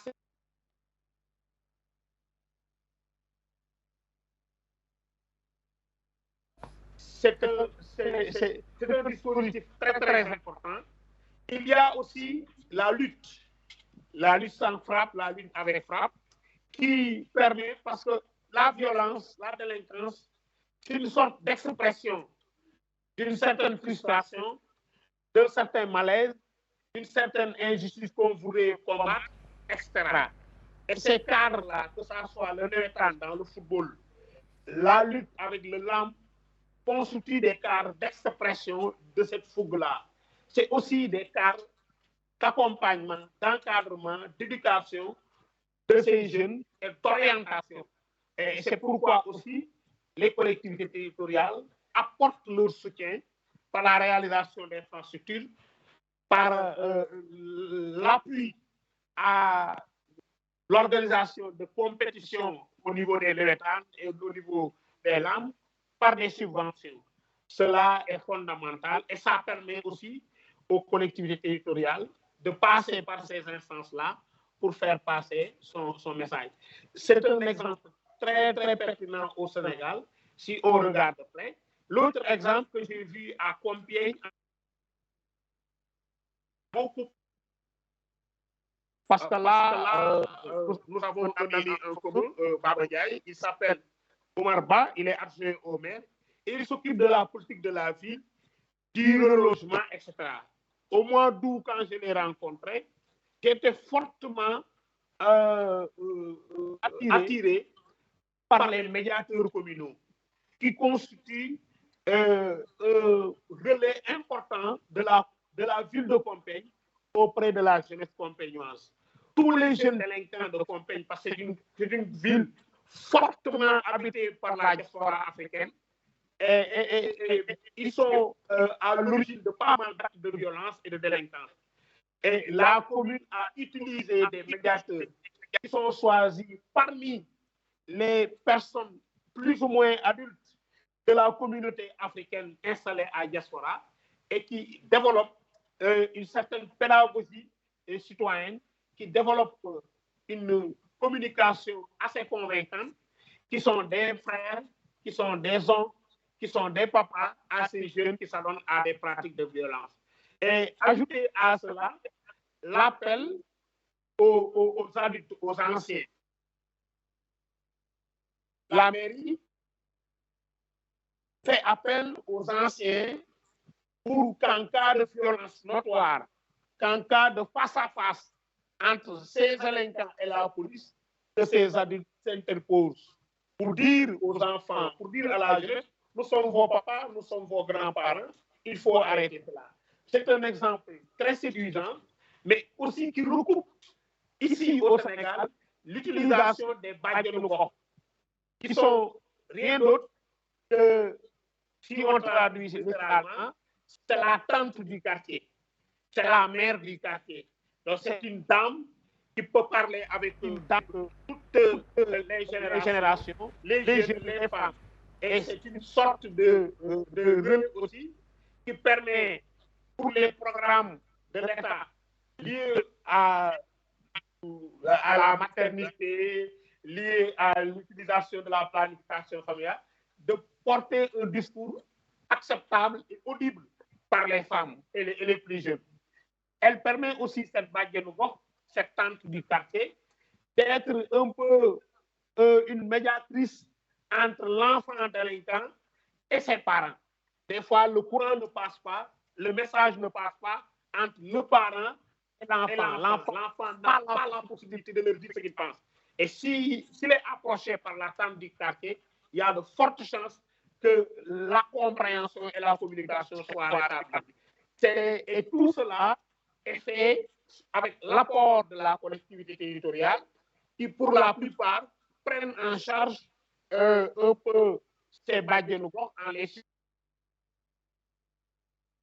B: c'est un dispositif très, très important. Il y a aussi la lutte sans frappe, la lutte avec frappe, qui permet, parce que la violence, la délinquance, c'est une sorte d'expression d'une certaine frustration, d'un certain malaise, d'une certaine injustice qu'on voudrait combattre, etc. Et ces cadres-là, que ce soit le navétane dans le football, la lutte avec le lamp, constituent des cadres d'expression de cette fougue-là. C'est aussi des cadres d'accompagnement, d'encadrement, d'éducation de ces jeunes et d'orientation. Et c'est pourquoi aussi les collectivités territoriales apportent leur soutien par la réalisation d'infrastructures, par l'appui à l'organisation de compétitions au niveau des navétanes et au niveau des lampes, par des subventions. Cela est fondamental et ça permet aussi aux collectivités territoriales de passer par ces instances-là pour faire passer son message. C'est un exemple très, très pertinent au Sénégal, si on regarde de près. L'autre exemple que j'ai vu à Compiègne, beaucoup, parce que là, nous avons un ami en commun, Baba Ndiaye, il s'appelle Omar Ba, il est adjoint au maire, et il s'occupe de la politique de la ville, du relogement, etc. Au mois d'août, quand je l'ai rencontré, j'étais fortement attiré par les médiateurs communaux, qui constituent un relais important de la ville de Compiègne auprès de la jeunesse compiègnoise. Tous les jeunes délinquants de Compiègne, parce que c'est une ville fortement habitée par la diaspora africaine, et ils sont à l'origine de pas mal d'actes de violence et de délinquance. Et la commune a utilisé des médiateurs qui sont choisis parmi les personnes plus ou moins adultes de la communauté africaine installée à diaspora et qui développent une certaine pédagogie citoyenne, qui développent une communication assez convaincante, qui sont des frères, qui sont des oncles, qui sont des papas à ces jeunes qui s'adonnent à des pratiques de violence. Et ajouter à cela l'appel aux adultes, aux anciens. La mairie fait appel aux anciens pour qu'en cas de violence notoire, qu'en cas de face-à-face entre ces délinquants et la police, que ces adultes s'interposent pour dire aux enfants, pour dire à la jeunesse, nous sommes vos papas, nous sommes vos grands-parents, il faut arrêter cela. C'est un exemple très séduisant, mais aussi qui recoupe ici au Sénégal l'utilisation des badjanouko, qui sont rien d'autre que, si on traduit littéralement, c'est la tante du quartier, c'est la mère du quartier. Donc c'est une dame qui peut parler avec toutes les générations, les jeunes, les femmes. Et c'est une sorte de relais aussi qui permet pour les programmes de l'État liés à la maternité, liés à l'utilisation de la planification familiale, de porter un discours acceptable et audible par les femmes et les plus jeunes. Elle permet aussi, cette badjanouko, cette tante du quartier, d'être un peu une médiatrice entre l'enfant délinquant et ses parents. Des fois, le courant ne passe pas, le message ne passe pas entre le parent et l'enfant. L'enfant n'a pas la possibilité de leur dire ce qu'il pense. Et s'il est approché par la tante du quartier, il y a de fortes chances que la compréhension et la communication soient rétablies. Et tout cela est fait avec l'apport de la collectivité territoriale qui, pour la plupart, prennent en charge un peu ces badiens en les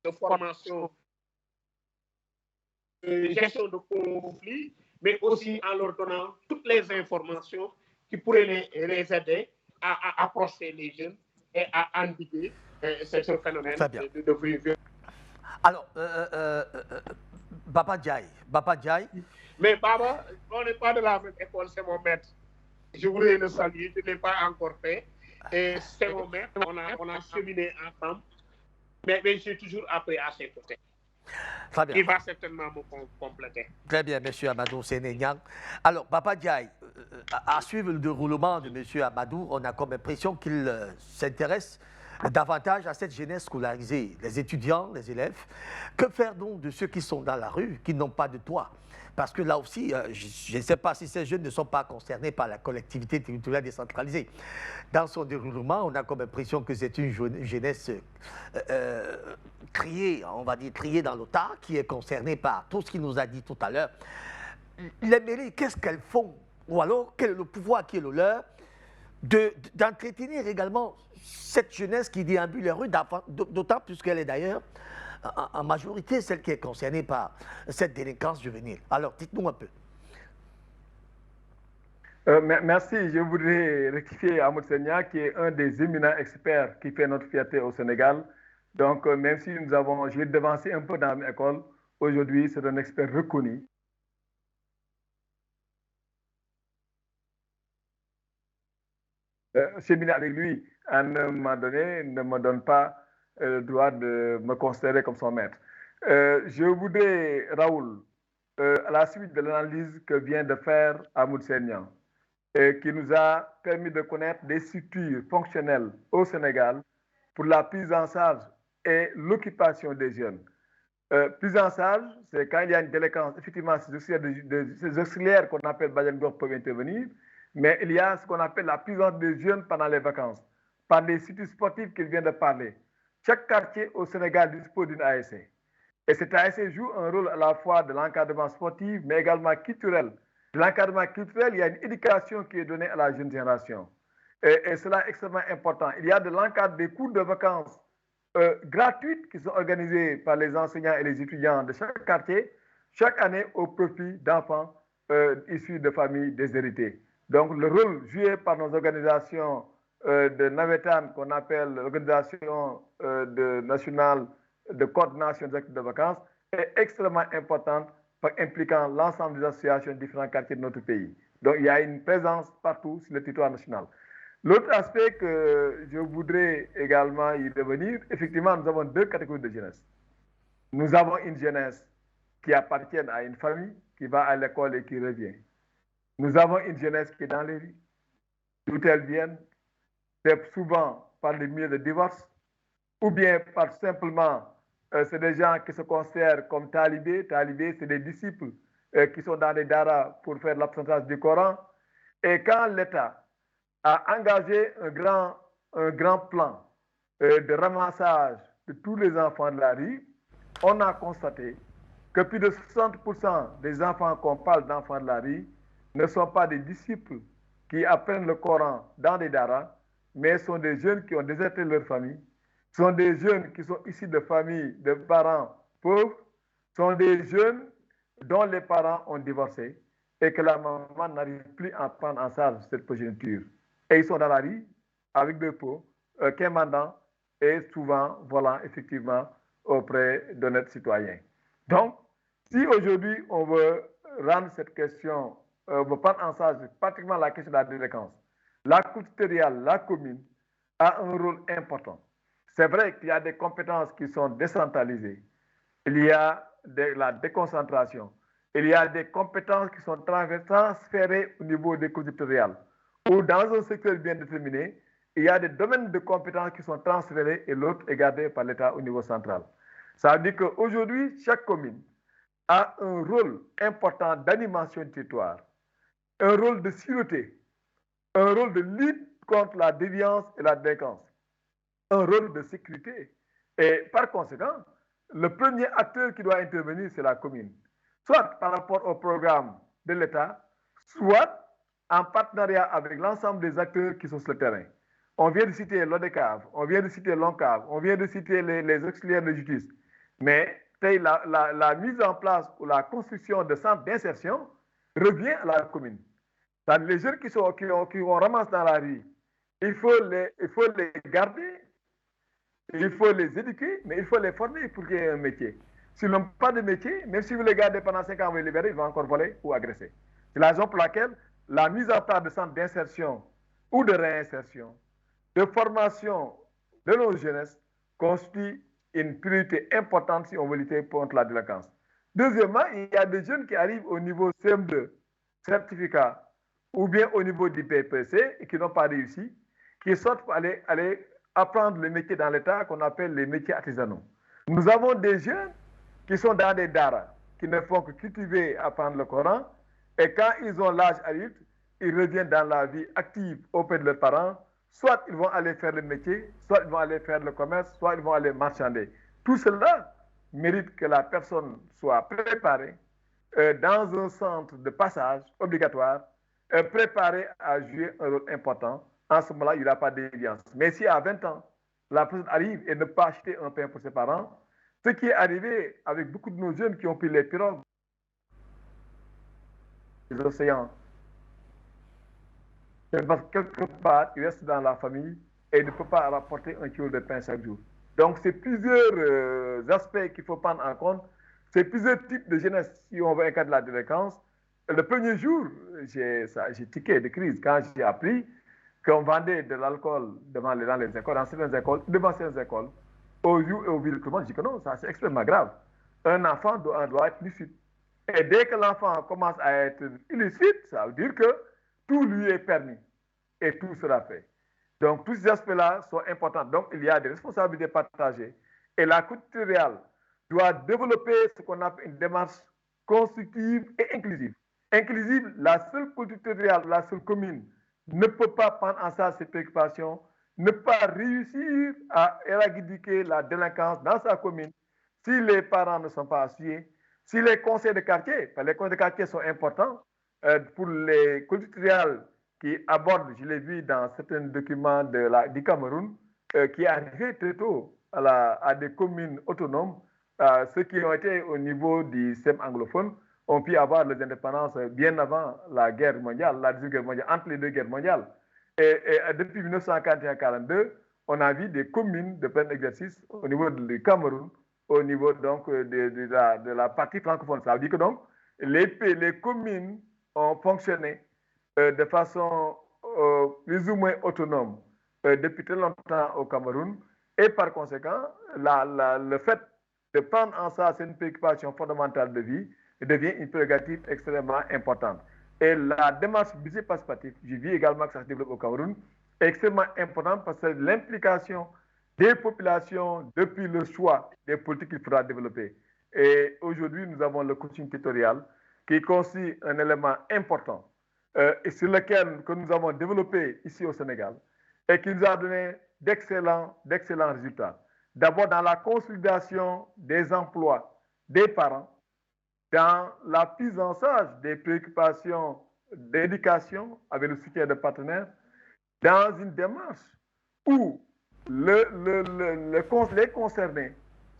B: de formation, gestion de conflits, mais aussi en leur donnant toutes les informations qui pourraient les aider à approcher les jeunes et à endiguer ce phénomène de violence.
A: Alors, Baba Diaye.
B: Mais Baba, on n'est pas de la même école, c'est mon maître. Je voulais le saluer, je ne l'ai pas encore fait. Et c'est mon maître, on a cheminé ensemble, mais j'ai toujours appris à ses côtés.
A: Très bien.
B: Il va certainement me compléter.
A: Très bien, M. Amadou Sénéniang. Alors, Baba Diaye, à suivre le déroulement de M. Amadou, on a comme impression qu'il s'intéresse davantage à cette jeunesse scolarisée, les étudiants, les élèves. Que faire donc de ceux qui sont dans la rue, qui n'ont pas de toit? Parce que là aussi, je ne sais pas si ces jeunes ne sont pas concernés par la collectivité territoriale décentralisée. Dans son déroulement, on a comme impression que c'est une jeunesse triée, on va dire triée dans l'OTA, qui est concernée par tout ce qu'il nous a dit tout à l'heure. Les mairies, qu'est-ce qu'elles font? Ou alors, quel est le pouvoir qui est le leur d'entretenir également cette jeunesse qui déambule les rues, d'autant plus qu'elle est d'ailleurs en majorité celle qui est concernée par cette délinquance juvénile. Alors, dites-nous un peu.
I: Merci. Je voudrais rectifier Amadou Senia, qui est un des éminents experts qui fait notre fierté au Sénégal. Donc, même si j'ai devancé un peu dans l'école, aujourd'hui, c'est un expert reconnu. Cheminer avec lui, à un moment donné, ne me donne pas le droit de me considérer comme son maître. Je voudrais, Raoul, à la suite de l'analyse que vient de faire Amadou Senia, qui nous a permis de connaître des structures fonctionnelles au Sénégal pour la prise en charge et l'occupation des jeunes. Prise en charge, c'est quand il y a une délinquance, effectivement, ces auxiliaires qu'on appelle Badiangor peuvent intervenir, mais il y a ce qu'on appelle la prise en charge des jeunes pendant les vacances, par des sites sportifs qu'il vient de parler. Chaque quartier au Sénégal dispose d'une ASC. Et cette ASC joue un rôle à la fois de l'encadrement sportif, mais également culturel. De l'encadrement culturel, il y a une éducation qui est donnée à la jeune génération. Et cela est extrêmement important. Il y a de l'encadrement des cours de vacances gratuites qui sont organisées par les enseignants et les étudiants de chaque quartier, chaque année au profit d'enfants issus de familles déshéritées. Donc, le rôle joué par nos organisations de Navetan, qu'on appelle l'organisation nationale de coordination des actes de vacances, est extrêmement importante, impliquant l'ensemble des associations de différents quartiers de notre pays. Donc, il y a une présence partout sur le territoire national. L'autre aspect que je voudrais également y revenir, effectivement, nous avons deux catégories de jeunesse. Nous avons une jeunesse qui appartient à une famille, qui va à l'école et qui revient. Nous avons une jeunesse qui est dans les rues, d'où elles viennent, c'est souvent par le milieu de divorce, ou bien par simplement, c'est des gens qui se considèrent comme talibés. Talibés, c'est des disciples qui sont dans les daras pour faire l'absentage du Coran. Et quand l'État a engagé un grand plan de ramassage de tous les enfants de la rue, on a constaté que plus de 60% des enfants qu'on parle d'enfants de la rue ne sont pas des disciples qui apprennent le Coran dans des daras, mais sont des jeunes qui ont déserté leur famille, sont des jeunes qui sont issus de familles de parents pauvres, sont des jeunes dont les parents ont divorcé et que la maman n'arrive plus à prendre en charge cette progéniture. Et ils sont dans la rue avec des pots, quémandant et souvent volant effectivement auprès d'honnêtes citoyens. Donc, si aujourd'hui on veut rendre cette question, on veut prendre en charge pratiquement la question de la délinquance, la collectivité territoriale, la commune a un rôle important. C'est vrai qu'il y a des compétences qui sont décentralisées, il y a de la déconcentration, il y a des compétences qui sont transférées au niveau des collectivités territoriales, ou dans un secteur bien déterminé, il y a des domaines de compétences qui sont transférés et l'autre est gardé par l'État au niveau central. Ça veut dire qu'aujourd'hui, chaque commune a un rôle important d'animation du territoire, un rôle de sûreté, un rôle de lutte contre la déviance et la délinquance, un rôle de sécurité. Et par conséquent, le premier acteur qui doit intervenir, c'est la commune, soit par rapport au programme de l'État, soit en partenariat avec l'ensemble des acteurs qui sont sur le terrain. On vient de citer l'ODECAV, on vient de citer l'ONCAV, on vient de citer les auxiliaires de justice. Mais la mise en place ou la construction de centres d'insertion revient à la commune. Les jeunes qu'on ramasse dans la rue, il faut les garder, il faut les éduquer, mais il faut les former pour qu'il y ait un métier. S'ils n'ont pas de métier, même si vous les gardez pendant 5 ans, vous les libérez, ils vont encore voler ou agresser. C'est la raison pour laquelle la mise en place de centres d'insertion ou de réinsertion, de formation de nos jeunesses constitue une priorité importante si on veut lutter contre la délinquance. Deuxièmement, il y a des jeunes qui arrivent au niveau CM2, certificat, ou bien au niveau du BPC et qui n'ont pas réussi, qui sortent pour aller apprendre le métier dans l'État qu'on appelle les métiers artisanaux. Nous avons des jeunes qui sont dans des daras, qui ne font que cultiver, apprendre le Coran, et quand ils ont l'âge adulte, ils reviennent dans la vie active auprès de leurs parents, soit ils vont aller faire le métier, soit ils vont aller faire le commerce, soit ils vont aller marchander. Tout cela mérite que la personne soit préparée dans un centre de passage obligatoire, préparée à jouer un rôle important. En ce moment-là, il n'y aura pas de déviance. Mais si à 20 ans, la personne arrive et ne pas acheter un pain pour ses parents, ce qui est arrivé avec beaucoup de nos jeunes qui ont pris les pirogues, les océans, parce que quelque part, il reste dans la famille et il ne peut pas rapporter un kilo de pain chaque jour. Donc, c'est plusieurs aspects qu'il faut prendre en compte. C'est plusieurs types de jeunesse si on veut encadrer la délinquance. Le premier jour, j'ai tiqué de crise quand j'ai appris qu'on vendait de l'alcool dans les écoles, dans certaines écoles, devant certaines écoles, au jour et au vu de tout le monde. Je dis que non, ça c'est extrêmement grave. Un enfant doit être lucide. Et dès que l'enfant commence à être illicite, ça veut dire que tout lui est permis et tout sera fait. Donc, tous ces aspects-là sont importants. Donc, il y a des responsabilités partagées. Et la collectivité territoriale doit développer ce qu'on appelle une démarche constructive et inclusive. Inclusive, la seule collectivité territoriale, la seule commune ne peut pas prendre en charge ces préoccupations, ne pas réussir à éradiquer la délinquance dans sa commune si les parents ne sont pas associés, si les conseils de quartier, parce que les conseils de quartier sont importants pour les collectivités territoriales qui abordent, je l'ai vu dans certains documents du Cameroun, qui est arrivé très tôt à des communes autonomes, ceux qui ont été au niveau du système anglophone ont pu avoir les indépendances bien avant la guerre mondiale, la deuxième guerre mondiale, entre les deux guerres mondiales. Et depuis 1941-42, on a vu des communes de plein exercice au niveau du Cameroun, au niveau donc de la partie francophone. Ça veut dire que donc les communes ont fonctionné de façon plus ou moins autonome depuis très longtemps au Cameroun. Et par conséquent, le fait de prendre en charge une préoccupation fondamentale de vie devient une prérogative extrêmement importante. Et la démarche budget participative, je vis également que ça se développe au Cameroun, est extrêmement importante parce que l'implication des populations depuis le choix des politiques qu'il faudra développer. Et aujourd'hui, nous avons le coaching territorial qui constitue un élément important et sur lequel que nous avons développé ici au Sénégal et qui nous a donné d'excellents résultats. D'abord dans la consolidation des emplois des parents, dans la prise en charge des préoccupations d'éducation avec le soutien de partenaires, dans une démarche où les concernés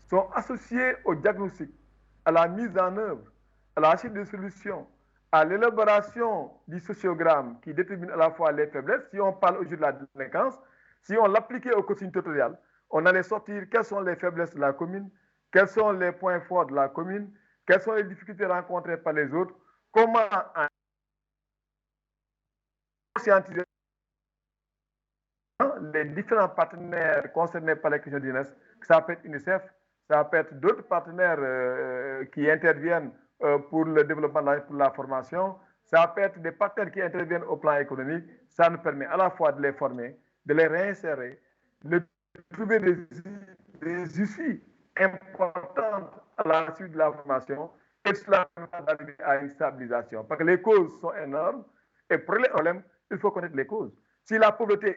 I: sont associés au diagnostic, à la mise en œuvre, à la recherche de solutions, à l'élaboration du sociogramme qui détermine à la fois les faiblesses. Si on parle aujourd'hui de la délinquance, si on l'appliquait au coaching territorial, on allait sortir quelles sont les faiblesses de la commune, quels sont les points forts de la commune, quelles sont les difficultés rencontrées par les autres, comment conscientiser les différents partenaires concernés par la question de jeunesse, ça peut être UNICEF, ça peut être d'autres partenaires qui interviennent pour le développement, pour la formation, ça peut être des partenaires qui interviennent au plan économique. Ça nous permet à la fois de les former, de les réinsérer, de trouver des issues importantes à la suite de la formation, et cela d'arriver à une stabilisation. Parce que les causes sont énormes, et pour les problèmes, il faut connaître les causes. Si la pauvreté,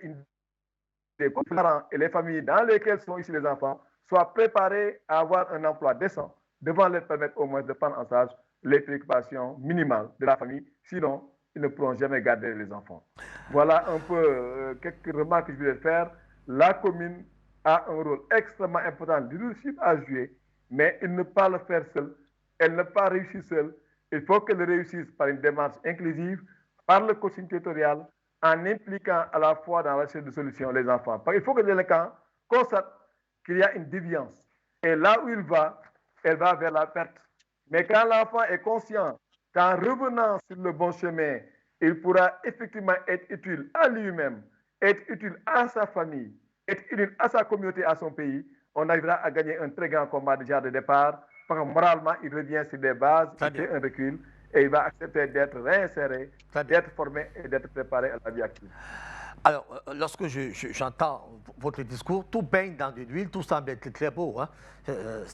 I: les parents et les familles dans lesquelles sont issus les enfants soient préparés à avoir un emploi décent, devant leur permettre au moins de prendre en charge les préoccupations minimales de la famille. Sinon, ils ne pourront jamais garder les enfants. Voilà un peu quelques remarques que je voulais faire. La commune a un rôle extrêmement important de leadership à jouer, mais il ne peut pas le faire seul. Elle ne peut pas réussir seule. Il faut qu'elle réussisse par une démarche inclusive, par le coaching territorial, en impliquant à la fois dans la recherche de solutions les enfants. Parce qu'il faut que le délinquant constate qu'il y a une déviance. Et là où elle va vers la perte. Mais quand l'enfant est conscient qu'en revenant sur le bon chemin, il pourra effectivement être utile à lui-même, être utile à sa famille, être utile à sa communauté, à son pays, on arrivera à gagner un très grand combat déjà de départ, parce que moralement, il revient sur des bases, il fait un recul, et il va accepter d'être réinséré, d'être formé et d'être préparé à la vie active.
A: Alors, lorsque j'entends votre discours, tout baigne dans de l'huile, tout semble être très beau. Hein?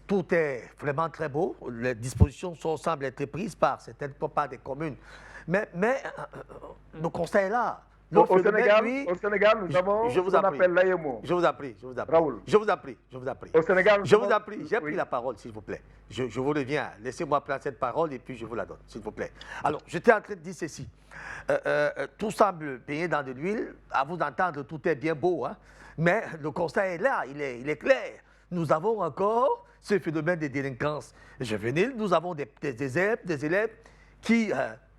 A: Tout est vraiment très beau. Les dispositions semblent être prises par certaines, pas des communes. Mais le constat est là.
I: Au Sénégal, nous avons ce qu'on appelle l'AEMO.
A: Je vous en prie.
I: Raoul.
A: Je vous en prie.
I: Au Sénégal,
A: je vous en prie. J'ai pris la parole, s'il vous plaît. Je vous reviens. Laissez-moi prendre cette parole et puis je vous la donne, s'il vous plaît. Alors, j'étais en train de dire ceci. Tout semble baigner dans de l'huile. À vous entendre, tout est bien beau. Hein? Mais le constat est là, il est clair. Nous avons encore ce phénomène de délinquance juvénile. Nous avons des élèves qui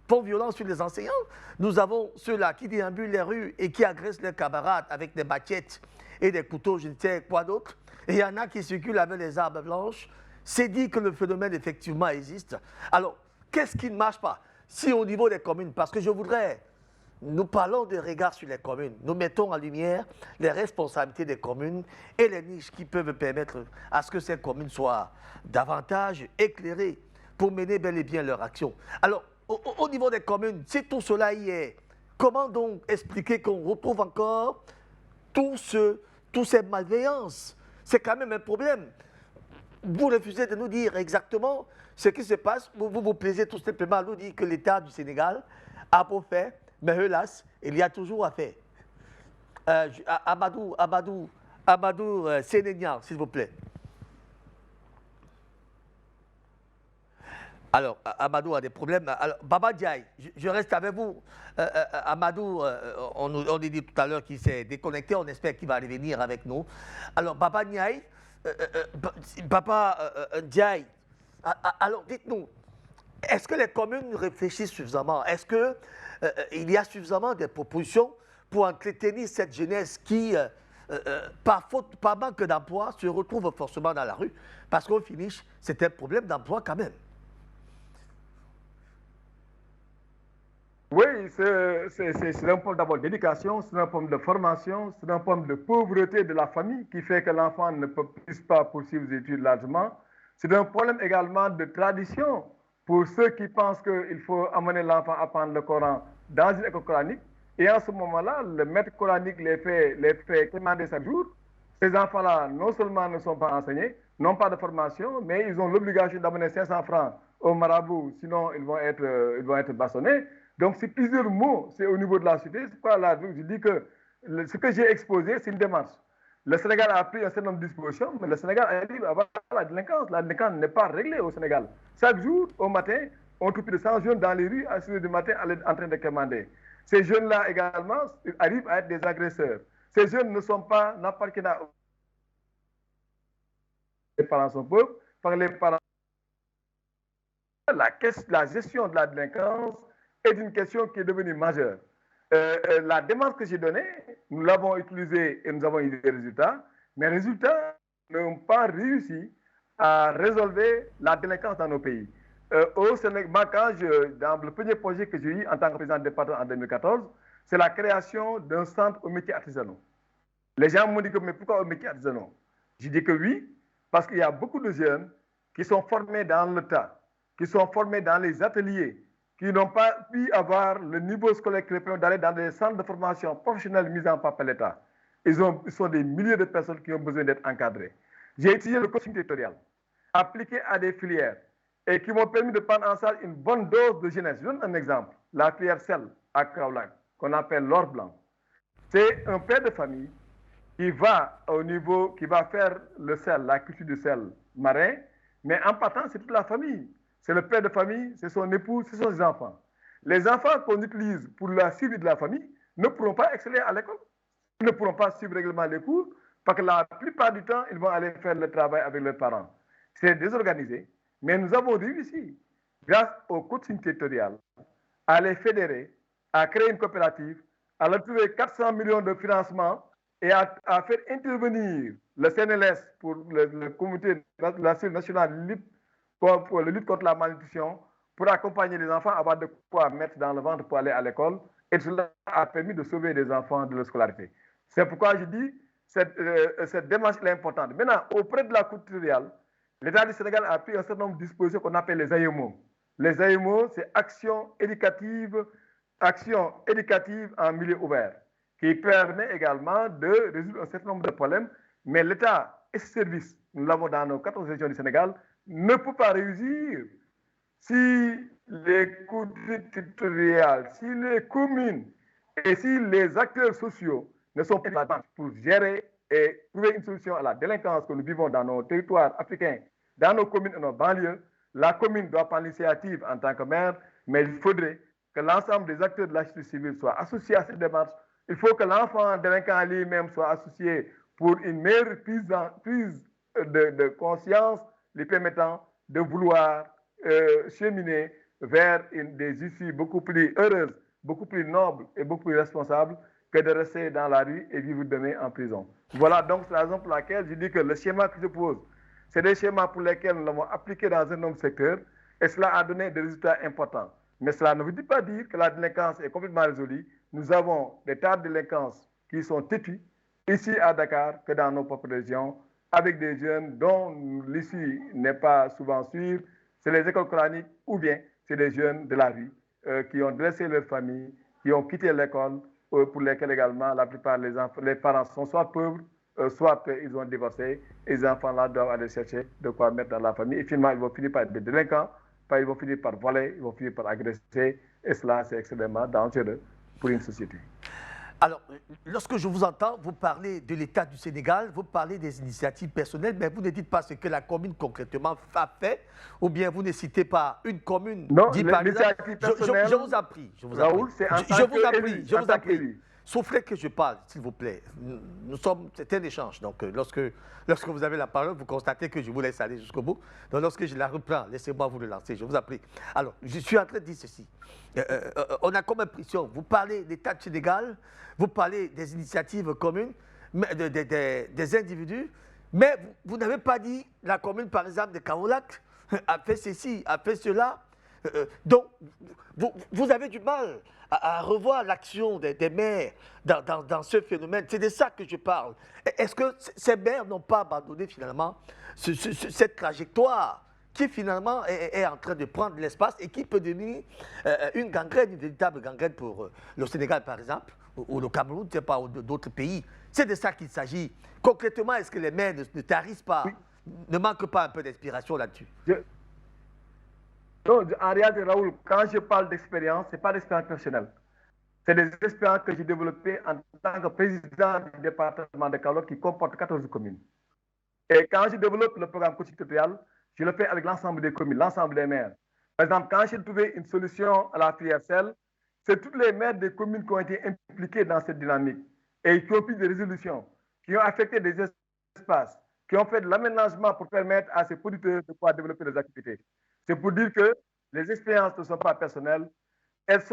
A: font violence sur les enseignants. Nous avons ceux-là qui déambulent les rues et qui agressent leurs camarades avec des machettes et des couteaux, je ne sais quoi d'autre. Et il y en a qui circulent avec les armes blanches. C'est dit que le phénomène, effectivement, existe. Alors, qu'est-ce qui ne marche pas? Si au niveau des communes, parce que nous parlons de regard sur les communes, nous mettons en lumière les responsabilités des communes et les niches qui peuvent permettre à ce que ces communes soient davantage éclairées pour mener bel et bien leur action. Alors, au niveau des communes, si tout cela y est, comment donc expliquer qu'on retrouve encore toutes ces malveillances? C'est quand même un problème. Vous refusez de nous dire exactement ce qui se passe. Vous plaisez tout simplement à nous dire que l'État du Sénégal a beau faire, mais hélas, il y a toujours à faire. Amadou Sénégnan, s'il vous plaît. Alors, Amadou a des problèmes. Alors, Baba Ndiaye, je reste avec vous. Amadou, on dit tout à l'heure qu'il s'est déconnecté. On espère qu'il va revenir avec nous. Alors, Baba Ndiaye, Ndiaye, alors dites-nous, est-ce que les communes réfléchissent suffisamment? Est-ce qu'il y a suffisamment de propositions pour entretenir cette jeunesse qui, par manque d'emploi, se retrouve forcément dans la rue? Parce qu'au finish, c'est un problème d'emploi quand même.
I: Oui, c'est un problème d'abord d'éducation, c'est un problème de formation, c'est un problème de pauvreté de la famille qui fait que l'enfant ne puisse pas poursuivre ses études largement. C'est un problème également de tradition pour ceux qui pensent qu'il faut amener l'enfant à apprendre le Coran dans une école coranique. Et en ce moment-là, le maître coranique les fait commander chaque jour. Ces enfants-là, non seulement ne sont pas enseignés, n'ont pas de formation, mais ils ont l'obligation d'amener 500 francs au marabout, sinon ils vont être bastonnés. Donc, c'est plusieurs mots, c'est au niveau de la société. C'est pourquoi là, je dis que ce que j'ai exposé, c'est une démarche. Le Sénégal a pris un certain nombre de dispositions, mais le Sénégal arrive à avoir la délinquance. La délinquance n'est pas réglée au Sénégal. Chaque jour, au matin, on trouve plus de 100 jeunes dans les rues à 6 h du matin en train de commander. Ces jeunes-là également arrivent à être des agresseurs. Ces jeunes n'appartiennent pas les parents sont pauvres, par les parents. La gestion de la délinquance est une question qui est devenue majeure. La démarche que j'ai donnée, nous l'avons utilisée et nous avons eu des résultats, mais les résultats n'ont pas réussi à résolver la délinquance dans nos pays. Au Sénégal, dans le premier projet que j'ai eu en tant que président de département en 2014, c'est la création d'un centre aux métiers artisanaux. Les gens m'ont dit que, mais pourquoi aux métiers artisanaux? J'ai dit que oui, parce qu'il y a beaucoup de jeunes qui sont formés dans le tas, qui sont formés dans les ateliers, qui n'ont pas pu avoir le niveau scolaire qui les permet d'aller dans des centres de formation professionnelle mis en place par l'État. Ils sont des milliers de personnes qui ont besoin d'être encadrées. J'ai utilisé le coaching territorial, appliqué à des filières, et qui m'ont permis de prendre en charge une bonne dose de jeunesse. Je donne un exemple. La filière sel à Kaolack, qu'on appelle l'or blanc. C'est un père de famille qui va faire le sel, la culture du sel marin, mais en partant, c'est toute la famille. C'est le père de famille, c'est son épouse, c'est ses enfants. les enfants qu'on utilise pour la suivi de la famille ne pourront pas exceller à l'école. Ils ne pourront pas suivre régulièrement les cours parce que la plupart du temps, ils vont aller faire le travail avec leurs parents. C'est désorganisé, mais nous avons réussi, grâce au coaching territorial, à les fédérer, à créer une coopérative, à leur trouver 400 millions de financement et à faire intervenir le CNLS pour le comité la cellule nationale de lutte contre la malnutrition, pour accompagner les enfants à avoir de quoi mettre dans le ventre pour aller à l'école. Et cela a permis de sauver des enfants de leur scolarité. C'est pourquoi je dis que cette démarche est importante. Maintenant, auprès de la couture territoriale, l'État du Sénégal a pris un certain nombre de dispositions qu'on appelle les AEMO. Les AEMO, c'est actions éducatives en milieu ouvert, qui permet également de résoudre un certain nombre de problèmes. Mais l'État et ses services, nous l'avons dans nos 14 régions du Sénégal, ne peut pas réussir si les coutures territoriales, si les communes et si les acteurs sociaux ne sont pas là pour gérer et trouver une solution à la délinquance que nous vivons dans nos territoires africains, dans nos communes et nos banlieues. La commune doit prendre l'initiative en tant que maire, mais il faudrait que l'ensemble des acteurs de la société civile soient associés à cette démarche. Il faut que l'enfant délinquant lui-même soit associé pour une meilleure prise de conscience lui permettant de vouloir cheminer vers des issues beaucoup plus heureuses, beaucoup plus nobles et beaucoup plus responsables que de rester dans la rue et vivre demain en prison. Voilà donc la raison pour laquelle je dis que le schéma que je pose, c'est des schémas pour lesquels nous l'avons appliqué dans un nombre de secteurs et cela a donné des résultats importants. Mais cela ne veut pas dire que la délinquance est complètement résolue. Nous avons des tas de délinquances qui sont têtues ici à Dakar que dans nos propres régions, avec des jeunes dont l'issue n'est pas souvent sûre. C'est les écoles coraniques ou bien c'est des jeunes de la rue qui ont dressé leur famille, qui ont quitté l'école, pour lesquels également la plupart les parents sont soit pauvres, soit ils ont divorcé, et les enfants-là doivent aller chercher de quoi mettre dans la famille. Et finalement, ils vont finir par être des délinquants, ils vont finir par voler, ils vont finir par agresser, et cela, c'est extrêmement dangereux pour une société.
A: Alors, lorsque je vous entends, vous parlez de l'État du Sénégal, vous parlez des initiatives personnelles, mais vous ne dites pas ce que la commune concrètement a fait, ou bien vous ne citez pas une commune.
I: Non, l'initiative personnelle.
A: Je vous en prie, je vous en
I: Raoul,
A: prie.
I: c'est en
A: Je vous en prie, je vous en prie.
I: élu.
A: Soufflez que je parle, s'il vous plaît. C'est un échange. Donc, lorsque vous avez la parole, vous constatez que je vous laisse aller jusqu'au bout. Donc, lorsque je la reprends, laissez-moi vous le lancer, je vous en prie. Alors, je suis en train de dire ceci. On a comme impression, vous parlez d'État du Sénégal, vous parlez des initiatives communes, des individus, mais vous n'avez pas dit la commune, par exemple, de Kaolack a fait ceci, a fait cela. Donc, vous avez du mal à revoir l'action des maires dans ce phénomène. C'est de ça que je parle. Est-ce que ces maires n'ont pas abandonné finalement cette trajectoire qui finalement est en train de prendre l'espace et qui peut devenir une gangrène, une véritable gangrène pour le Sénégal par exemple, ou le Cameroun, je ne sais pas, ou d'autres pays. C'est de ça qu'il s'agit. Concrètement, est-ce que les maires ne tarissent pas, ne manquent pas un peu d'inspiration là-dessus?
I: Non, en réalité, Raoul, quand je parle d'expérience, ce n'est pas d'expérience personnelle. C'est des expériences que j'ai développées en tant que président du département de Kaolack qui comporte 14 communes. Et quand je développe le programme coaching territorial, je le fais avec l'ensemble des communes, l'ensemble des maires. Par exemple, quand j'ai trouvé une solution à la filière sel, c'est tous les maires des communes qui ont été impliqués dans cette dynamique et qui ont pris des résolutions, qui ont affecté des espaces, qui ont fait de l'aménagement pour permettre à ces producteurs de pouvoir développer des activités. C'est pour dire que les expériences ne sont pas personnelles, elles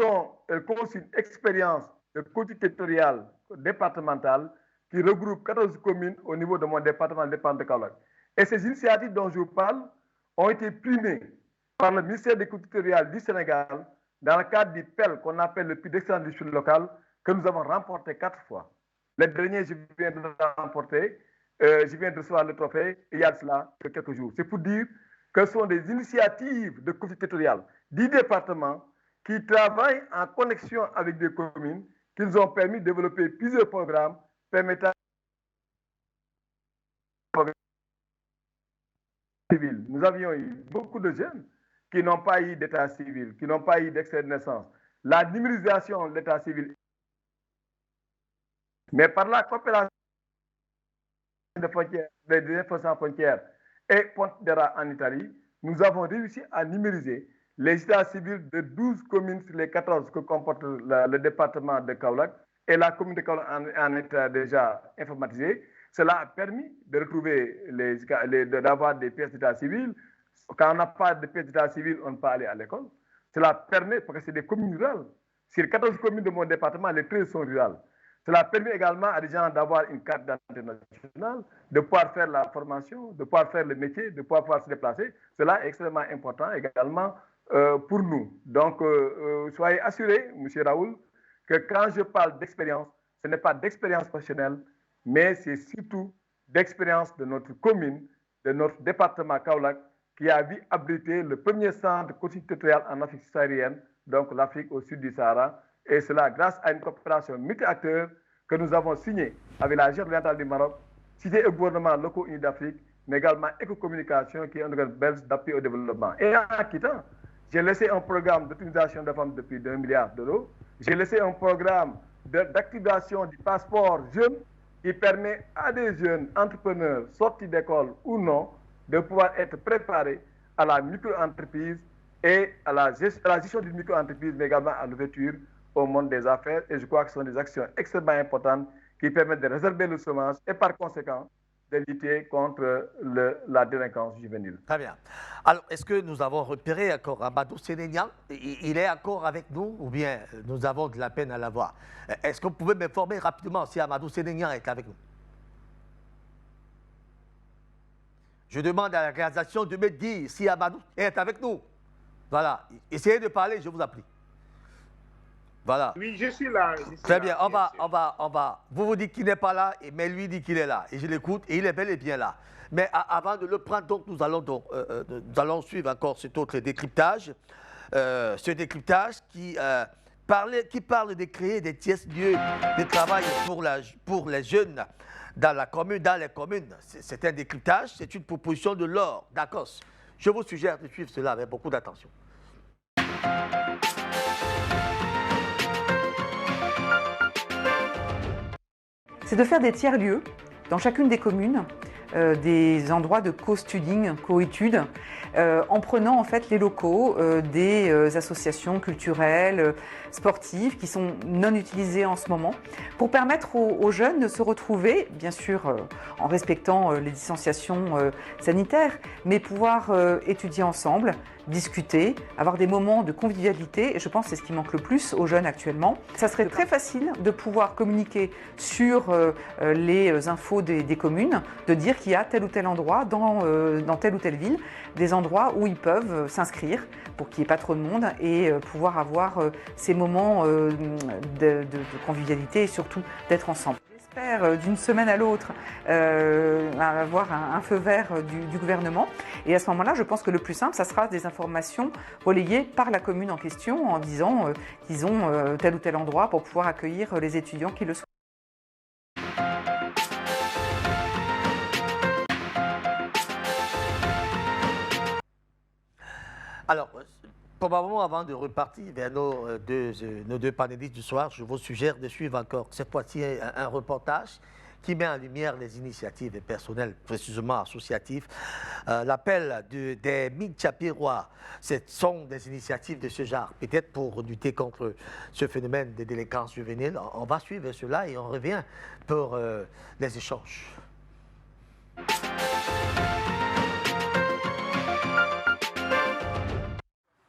I: constituent une expérience de coaching territorial départemental qui regroupe 14 communes au niveau de mon département, le département de Kaolack. Et ces initiatives dont je vous parle ont été primées par le ministère des cultures territoriales du Sénégal dans le cadre du PEL qu'on appelle le prix d'excellence du chute local que nous avons remporté 4 fois. Le dernier, je viens de remporter, je viens de recevoir le trophée il y a cela quelques jours. C'est pour dire que ce sont des initiatives de culture territoriale du département qui travaillent en connexion avec des communes qui nous ont permis de développer plusieurs programmes permettant civil. Nous avions eu beaucoup de jeunes qui n'ont pas eu d'état civil, qui n'ont pas eu d'extrait de naissance. La numérisation de l'état civil, mais par la coopération des informations frontières et Pontedera en Italie, nous avons réussi à numériser les états civils de 12 communes sur les 14 que comporte le département de Kaolack, et la commune de Kaolack en est déjà informatisée. Cela a permis de retrouver, d'avoir des pièces d'état civil. Quand on n'a pas de pièces d'état civil, on ne peut pas aller à l'école. Cela permet, parce que c'est des communes rurales. Sur les 14 communes de mon département, les 13 sont rurales. Cela permet également à des gens d'avoir une carte d'identité nationale, de pouvoir faire la formation, de pouvoir faire le métier, de pouvoir se déplacer. Cela est extrêmement important également pour nous. Donc, soyez assurés, M. Raoul, que quand je parle d'expérience, ce n'est pas d'expérience professionnelle, mais c'est surtout d'expérience de notre commune, de notre département Kaolack, qui a vu abriter le premier centre de coaching territorial en Afrique subsaharienne, donc l'Afrique au sud du Sahara. Et cela grâce à une coopération multi-acteurs que nous avons signée avec la Région orientale du Maroc, cité et gouvernement locaux unis d'Afrique, mais également Éco-Communication, qui est un organe belge d'appui au développement. Et en quittant, j'ai laissé un programme d'utilisation de femmes depuis 2 milliards d'euros. J'ai laissé un programme d'activation du passeport jeune qui permet à des jeunes entrepreneurs sortis d'école ou non de pouvoir être préparés à la micro-entreprise et à la gestion d'une micro-entreprise, mais également à l'ouverture au monde des affaires. Et je crois que ce sont des actions extrêmement importantes qui permettent de réserver le chômage et par conséquent de lutter contre la délinquance juvénile.
A: Très bien. Alors, est-ce que nous avons repéré encore Amadou Sénégnan? Il est encore avec nous ou bien nous avons de la peine à l'avoir? Est-ce que vous pouvez m'informer rapidement si Amadou Sénégnan est avec nous? Je demande à la réalisation de me dire si Amadou est avec nous. Voilà. Essayez de parler, je vous en prie. Voilà.
B: Oui, je suis là.
A: Très bien, on va. Vous dites qu'il n'est pas là, mais lui dit qu'il est là. Et je l'écoute, et il est bel et bien là. Mais avant de le prendre, donc, nous allons suivre encore cet autre décryptage. Ce décryptage qui parle de créer des tiers-lieux de travail pour les jeunes dans les communes. C'est un décryptage, c'est une proposition de l'OR d'ACOS. Je vous suggère de suivre cela avec beaucoup d'attention.
J: C'est de faire des tiers-lieux dans chacune des communes, des endroits de co-studying, co-études, en prenant en fait les locaux des associations culturelles, sportives qui sont non utilisées en ce moment, pour permettre aux jeunes de se retrouver, bien sûr en respectant les distanciations sanitaires, mais pouvoir étudier ensemble, discuter, avoir des moments de convivialité, et je pense que c'est ce qui manque le plus aux jeunes actuellement. Ça serait très facile de pouvoir communiquer sur les infos des communes, de dire qu'il y a tel ou tel endroit dans telle ou telle ville, des endroits où ils peuvent s'inscrire pour qu'il n'y ait pas trop de monde et pouvoir avoir ces moments de convivialité et surtout d'être ensemble. J'espère d'une semaine à l'autre avoir un feu vert du gouvernement. Et à ce moment-là, je pense que le plus simple, ça sera des informations relayées par la commune en question en disant qu'ils ont tel ou tel endroit pour pouvoir accueillir les étudiants qui le souhaitent.
A: Alors, probablement avant de repartir vers nos deux panélistes du soir, je vous suggère de suivre encore cette fois-ci un reportage qui met en lumière les initiatives personnelles, précisément associatives. L'appel des Michapirois, ce sont des initiatives de ce genre, peut-être pour lutter contre ce phénomène de délinquance juvénile. On va suivre cela et on revient pour les échanges.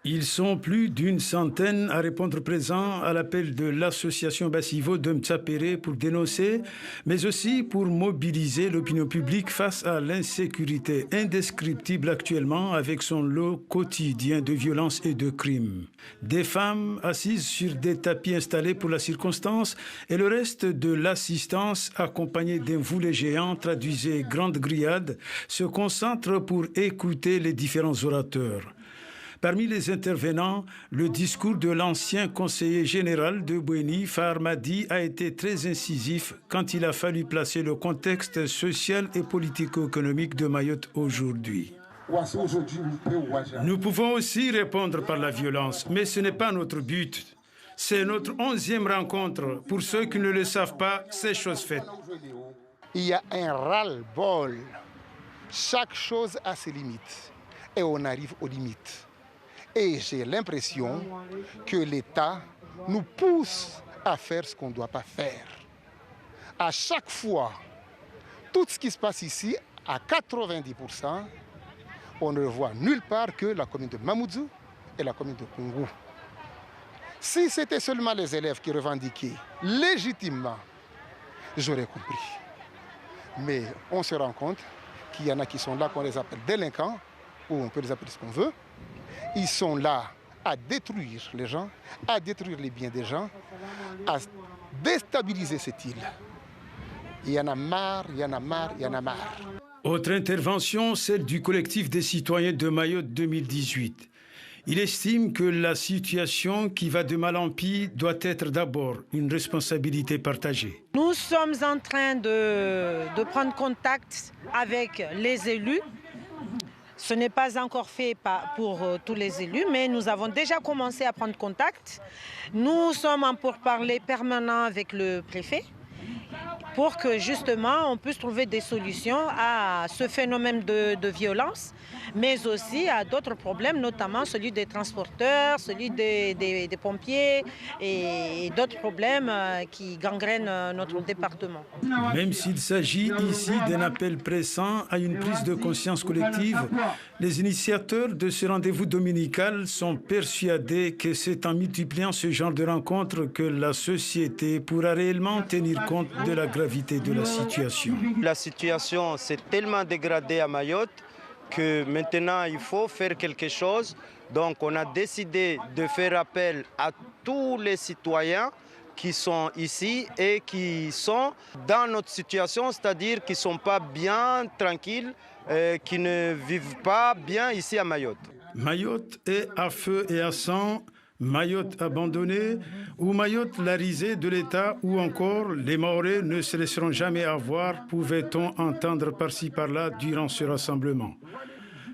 K: Ils sont plus d'une centaine à répondre présent à l'appel de l'association Bassivo de Mtsapéré pour dénoncer, mais aussi pour mobiliser l'opinion publique face à l'insécurité indescriptible actuellement avec son lot quotidien de violences et de crimes. Des femmes assises sur des tapis installés pour la circonstance et le reste de l'assistance accompagnée d'un boulet géant traduisait grande grillade se concentrent pour écouter les différents orateurs. Parmi les intervenants, le discours de l'ancien conseiller général de Bouéni, Farmadi, a été très incisif quand il a fallu placer le contexte social et politico-économique de Mayotte aujourd'hui. Nous pouvons aussi répondre par la violence, mais ce n'est pas notre but. C'est notre 11e rencontre. Pour ceux qui ne le savent pas, c'est chose faite.
L: Il y a un ras-le-bol. Chaque chose a ses limites. Et on arrive aux limites. Et j'ai l'impression que l'État nous pousse à faire ce qu'on ne doit pas faire. À chaque fois, tout ce qui se passe ici, à 90%, on ne voit nulle part que la commune de Mamoudzou et la commune de Koungou. Si c'était seulement les élèves qui revendiquaient légitimement, j'aurais compris. Mais on se rend compte qu'il y en a qui sont là, qu'on les appelle délinquants, ou on peut les appeler ce qu'on veut. Ils sont là à détruire les gens, à détruire les biens des gens, à déstabiliser cette île. Il y en a marre, il y en a marre, il y en a marre.
K: Autre intervention, celle du collectif des citoyens de Mayotte 2018. Il estime que la situation qui va de mal en pis doit être d'abord une responsabilité partagée.
M: Nous sommes en train de prendre contact avec les élus. Ce n'est pas encore fait pour tous les élus, mais nous avons déjà commencé à prendre contact. Nous sommes en pourparlers permanents avec le préfet pour que justement on puisse trouver des solutions à ce phénomène de violence, mais aussi à d'autres problèmes, notamment celui des transporteurs, celui des pompiers et d'autres problèmes qui gangrènent notre département.
K: Même s'il s'agit ici d'un appel pressant à une prise de conscience collective, les initiateurs de ce rendez-vous dominical sont persuadés que c'est en multipliant ce genre de rencontres que la société pourra réellement tenir compte de la gravité de la situation.
N: La situation s'est tellement dégradée à Mayotte que maintenant il faut faire quelque chose. Donc on a décidé de faire appel à tous les citoyens qui sont ici et qui sont dans notre situation, c'est-à-dire qui ne sont pas bien tranquilles, qui ne vivent pas bien ici à Mayotte.
K: Mayotte est à feu et à sang, Mayotte abandonnée, ou Mayotte la risée de l'État, ou encore les Mahorais ne se laisseront jamais avoir, pouvait-on entendre par-ci par-là durant ce rassemblement.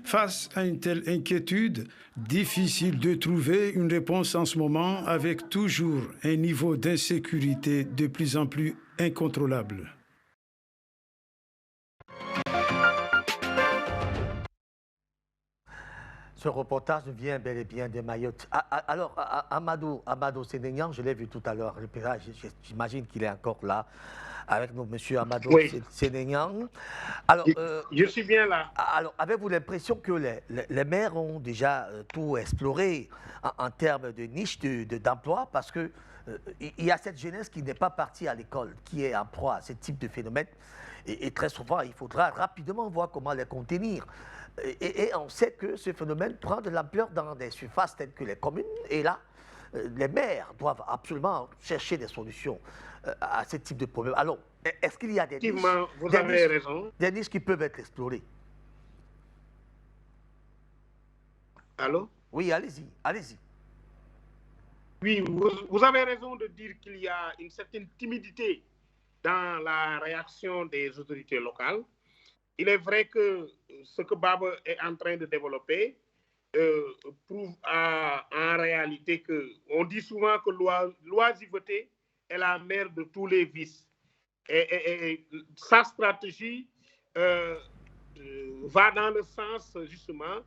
K: Face à une telle inquiétude, difficile de trouver une réponse en ce moment avec toujours un niveau d'insécurité de plus en plus incontrôlable.
A: Ce reportage vient bel et bien de Mayotte. Alors, Amadou Sénégnan, je l'ai vu tout à l'heure. J'imagine qu'il est encore là avec nous, monsieur Amadou Sénégnan. Alors,
B: je suis bien là.
A: Alors, avez-vous l'impression que les maires ont déjà tout exploré en termes de niches d'emploi, parce que il y a cette jeunesse qui n'est pas partie à l'école, qui est en proie à ce type de phénomène. Et très souvent, il faudra rapidement voir comment les contenir. Et on sait que ce phénomène prend de l'ampleur dans des surfaces telles que les communes. Et là, les maires doivent absolument chercher des solutions à ce type de problème. Alors, est-ce qu'il y a des niches,
B: vous avez raison.
A: Des niches qui peuvent être explorées?
B: Allô?
A: Oui, allez-y, allez-y.
B: Oui, vous avez raison de dire qu'il y a une certaine timidité dans la réaction des autorités locales. Il est vrai que ce que Baba est en train de développer prouve en réalité que, on dit souvent que l'oisiveté est la mère de tous les vices. Et sa stratégie va dans le sens justement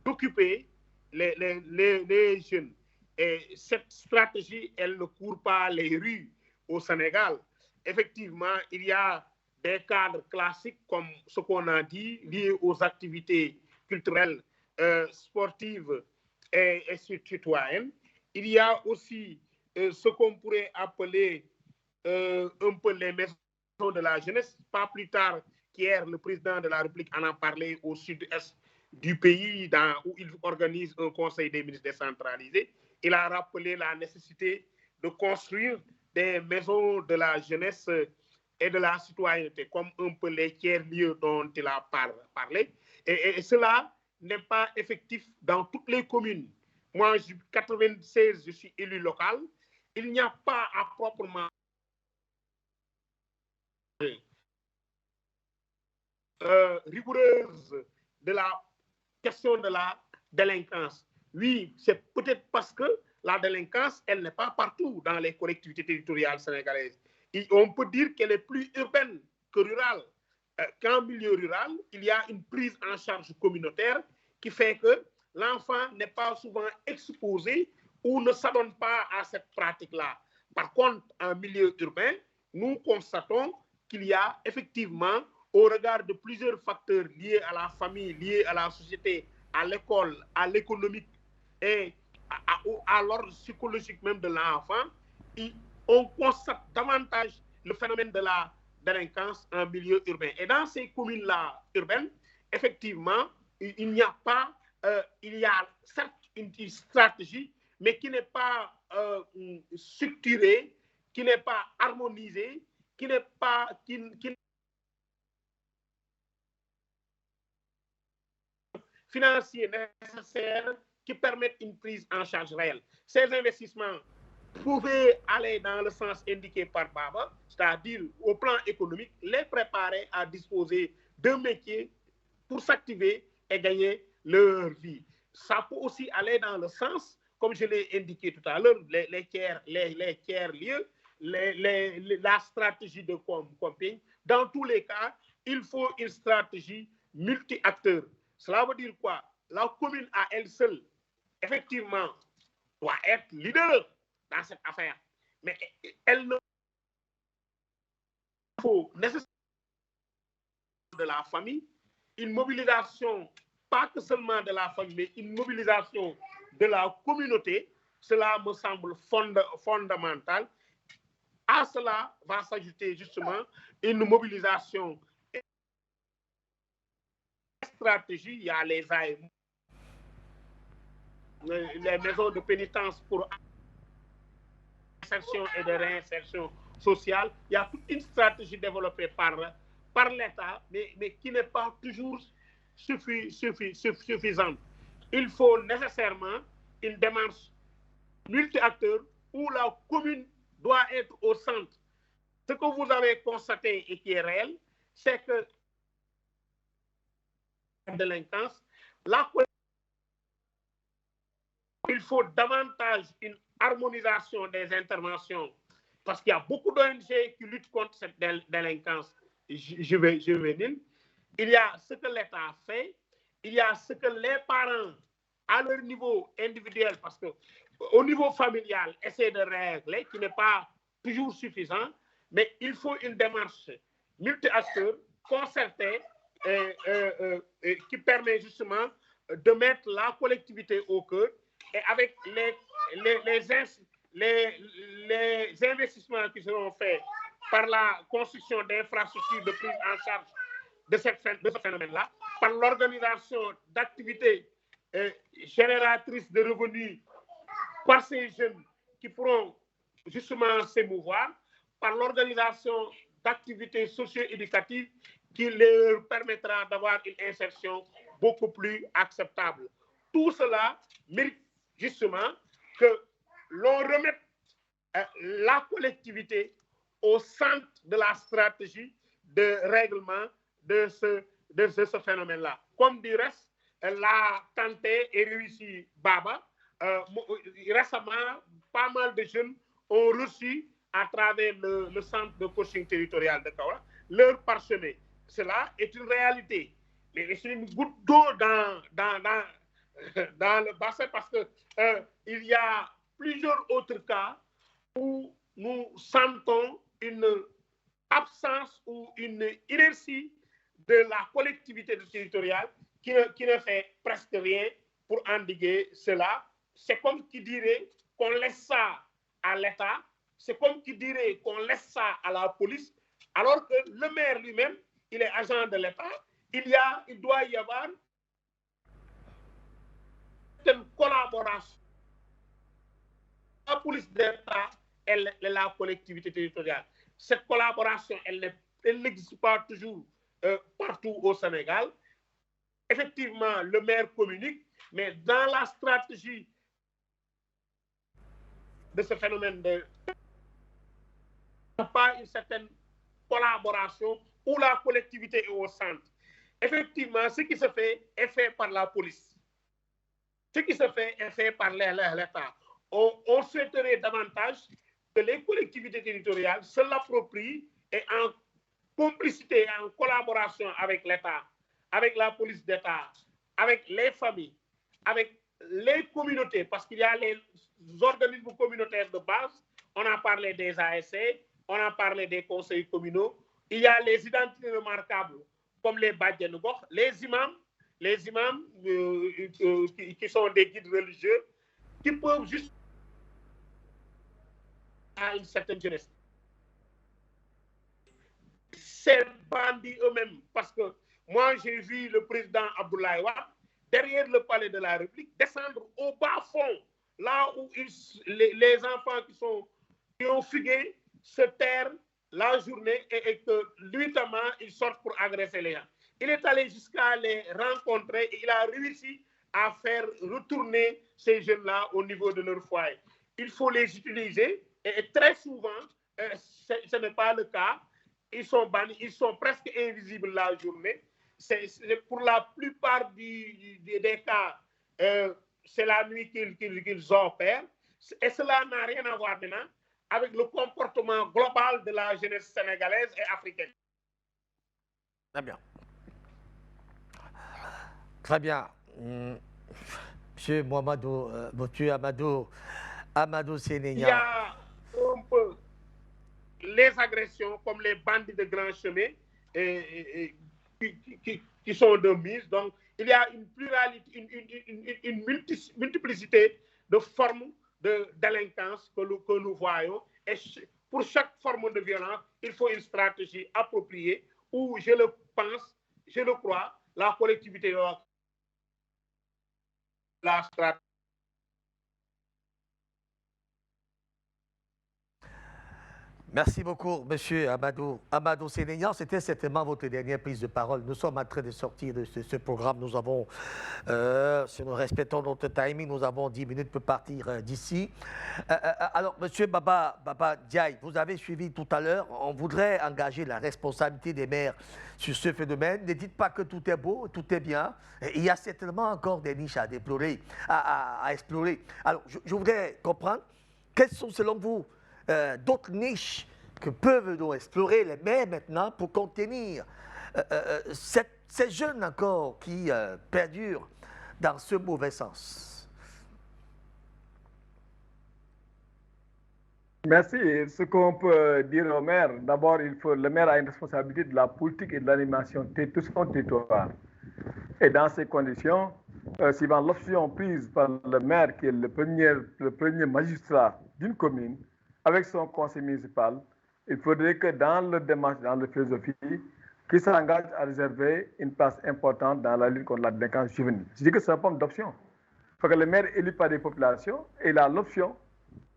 B: d'occuper les jeunes. Et cette stratégie, elle ne court pas les rues au Sénégal. Effectivement, il y a des cadres classiques comme ce qu'on a dit, liés aux activités culturelles, sportives et citoyennes. Il y a aussi ce qu'on pourrait appeler un peu les maisons de la jeunesse. Pas plus tard qu'hier, le président de la République en a parlé au sud-est du pays, où il organise un conseil des ministres décentralisé. Il a rappelé la nécessité de construire des maisons de la jeunesse et de la citoyenneté, comme un peu les tiers-lieux dont il a parlé. Et cela n'est pas effectif dans toutes les communes. Moi, en 1996, je suis élu local. Il n'y a pas à proprement rigoureuse de la question de la délinquance. Oui, c'est peut-être parce que la délinquance, elle n'est pas partout dans les collectivités territoriales sénégalaises. Et on peut dire qu'elle est plus urbaine que rurale. Qu'en milieu rural, il y a une prise en charge communautaire qui fait que l'enfant n'est pas souvent exposé ou ne s'adonne pas à cette pratique-là. Par contre, en milieu urbain, nous constatons qu'il y a effectivement, au regard de plusieurs facteurs liés à la famille, liés à la société, à l'école, à l'économique et à l'ordre psychologique même de l'enfant, on constate davantage le phénomène de la délinquance en milieu urbain. Et dans ces communes-là urbaines, effectivement, il n'y a pas, il y a certes une stratégie, mais qui n'est pas structurée, qui n'est pas harmonisée, qui n'est pas... financiers nécessaires qui permettent une prise en charge réelle. Ces investissements pouvaient aller dans le sens indiqué par Baba, c'est-à-dire au plan économique, les préparer à disposer d'un métier pour s'activer et gagner leur vie. Ça peut aussi aller dans le sens, comme je l'ai indiqué tout à l'heure, les tiers-lieux, la stratégie de campagne. Dans tous les cas, il faut une stratégie multi-acteurs. Cela veut dire quoi? La commune à elle seule, effectivement, doit être leader dans cette affaire. Mais elle ne faut nécessairement de la famille, une mobilisation, pas que seulement de la famille, mais une mobilisation de la communauté. Cela me semble fondamental. À cela va s'ajouter justement une mobilisation stratégie. Il y a les maisons de pénitence pour insertion et de réinsertion sociale. Il y a toute une stratégie développée par l'État, mais qui n'est pas toujours suffisante. Il faut nécessairement une démarche multi-acteurs où la commune doit être au centre. Ce que vous avez constaté et qui est réel, c'est que la délinquance, il faut davantage une harmonisation des interventions parce qu'il y a beaucoup d'ONG qui luttent contre cette délinquance juvénile. Il y a ce que l'État fait, il y a ce que les parents, à leur niveau individuel, parce qu'au niveau familial, essaient de régler, qui n'est pas toujours suffisant, mais il faut une démarche multi-acteurs, concertée, qui permet justement de mettre la collectivité au cœur et avec les investissements qui seront faits par la construction d'infrastructures de prise en charge de ce phénomène-là, par l'organisation d'activités génératrices de revenus par ces jeunes qui pourront justement s'émouvoir, par l'organisation d'activités socio-éducatives qui leur permettra d'avoir une insertion beaucoup plus acceptable. Tout cela mérite justement que l'on remette la collectivité au centre de la stratégie de règlement de ce phénomène-là. Comme du reste, l'a tenté et réussi Baba. Récemment, pas mal de jeunes ont reçu à travers le centre de coaching territorial de Kaolack leur parchemin. Cela est une réalité. Mais c'est une goutte d'eau dans le bassin parce que il y a plusieurs autres cas où nous sentons une absence ou une inertie de la collectivité territoriale qui ne fait presque rien pour endiguer cela. C'est comme qui dirait qu'on laisse ça à l'État, c'est comme qui dirait qu'on laisse ça à la police, alors que le maire lui-même, il est agent de l'État. Il doit y avoir une collaboration. La police d'État et la collectivité territoriale. Cette collaboration, elle n'existe pas toujours partout au Sénégal. Effectivement, le maire communique, mais dans la stratégie de ce phénomène il n'y a pas une certaine collaboration où la collectivité est au centre. Effectivement, ce qui se fait est fait par la police. Ce qui se fait est fait par l'État. On souhaiterait davantage que les collectivités territoriales se l'approprient et en complicité, en collaboration avec l'État, avec la police d'État, avec les familles, avec les communautés, parce qu'il y a les organismes communautaires de base, on a parlé des ASC, on a parlé des conseils communaux, il y a les identités remarquables comme les Badjanogor, les imams qui sont des guides religieux, qui peuvent juste à une certaine jeunesse. Ces bandits eux-mêmes, parce que moi j'ai vu le président Abdoulaye Wade derrière le palais de la République descendre au bas fond, là où les enfants qui ont fugué se tairent la journée et que nuitamment ils sortent pour agresser les gens. Il est allé jusqu'à les rencontrer et il a réussi à faire retourner ces jeunes-là au niveau de leur foyer. Il faut les utiliser et très souvent, ce n'est pas le cas. Ils sont bannis, ils sont presque invisibles la journée. Pour la plupart des cas, c'est la nuit qu'ils opèrent. Et cela n'a rien à voir maintenant avec le comportement global de la jeunesse sénégalaise et africaine.
A: Très bien. Très bien. Monsieur Mohamedou, monsieur Amadou Sénénia.
B: Il y a un peu les agressions comme les bandits de grand chemin qui sont de mise. Donc, il y a une pluralité, une multiplicité de formes de délinquance que nous voyons. Et pour chaque forme de violence, il faut une stratégie appropriée où, je le pense, je le crois, la collectivité doit la stratégie.
A: Merci beaucoup, monsieur Amadou Sénénian. C'était certainement votre dernière prise de parole. Nous sommes en train de sortir de ce programme. Nous avons, si nous respectons notre timing, nous avons 10 minutes pour partir d'ici. Alors, monsieur Baba Diaye, vous avez suivi tout à l'heure. On voudrait engager la responsabilité des maires sur ce phénomène. Ne dites pas que tout est beau, tout est bien. Il y a certainement encore des niches à déplorer, à explorer. Alors, je voudrais comprendre, quelles sont selon vous d'autres niches que peuvent nous explorer les maires maintenant pour contenir ces jeunes encore qui perdurent dans ce mauvais sens.
I: Merci. Ce qu'on peut dire au maire, d'abord, le maire a une responsabilité de la politique et de l'animation de tout son territoire. Et dans ces conditions, suivant l'option prise par le maire, qui est le premier magistrat d'une commune, avec son conseil municipal, il faudrait que dans le démarche, dans la philosophie, qu'il s'engage à réserver une place importante dans la lutte contre la délinquance juvénile. Je dis que c'est un point d'option. Il faut que le maire est élu par des populations et il a l'option,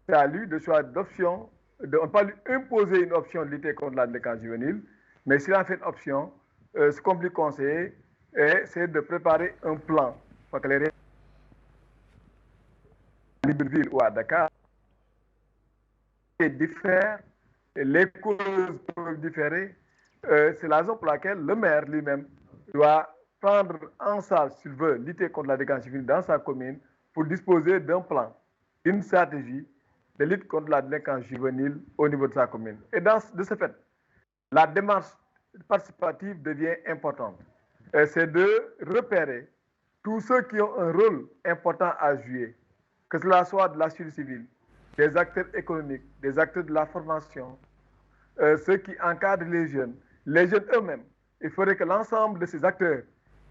I: c'est à lui de choisir d'option, on ne peut pas lui imposer une option de lutter contre la délinquance juvénile, mais s'il a fait une option, ce qu'on lui conseille, c'est de préparer un plan pour que les à Libreville ou à Dakar, diffèrent, les causes peuvent différer. C'est la raison pour laquelle le maire lui-même doit prendre en charge, s'il veut, lutter contre la délinquance juvénile dans sa commune pour disposer d'un plan, d'une stratégie de lutte contre la délinquance juvénile au niveau de sa commune. Et de ce fait, la démarche participative devient importante. C'est de repérer tous ceux qui ont un rôle important à jouer, que cela soit de la société civile, des acteurs économiques, des acteurs de la formation, ceux qui encadrent les jeunes eux-mêmes. Il faudrait que l'ensemble de ces acteurs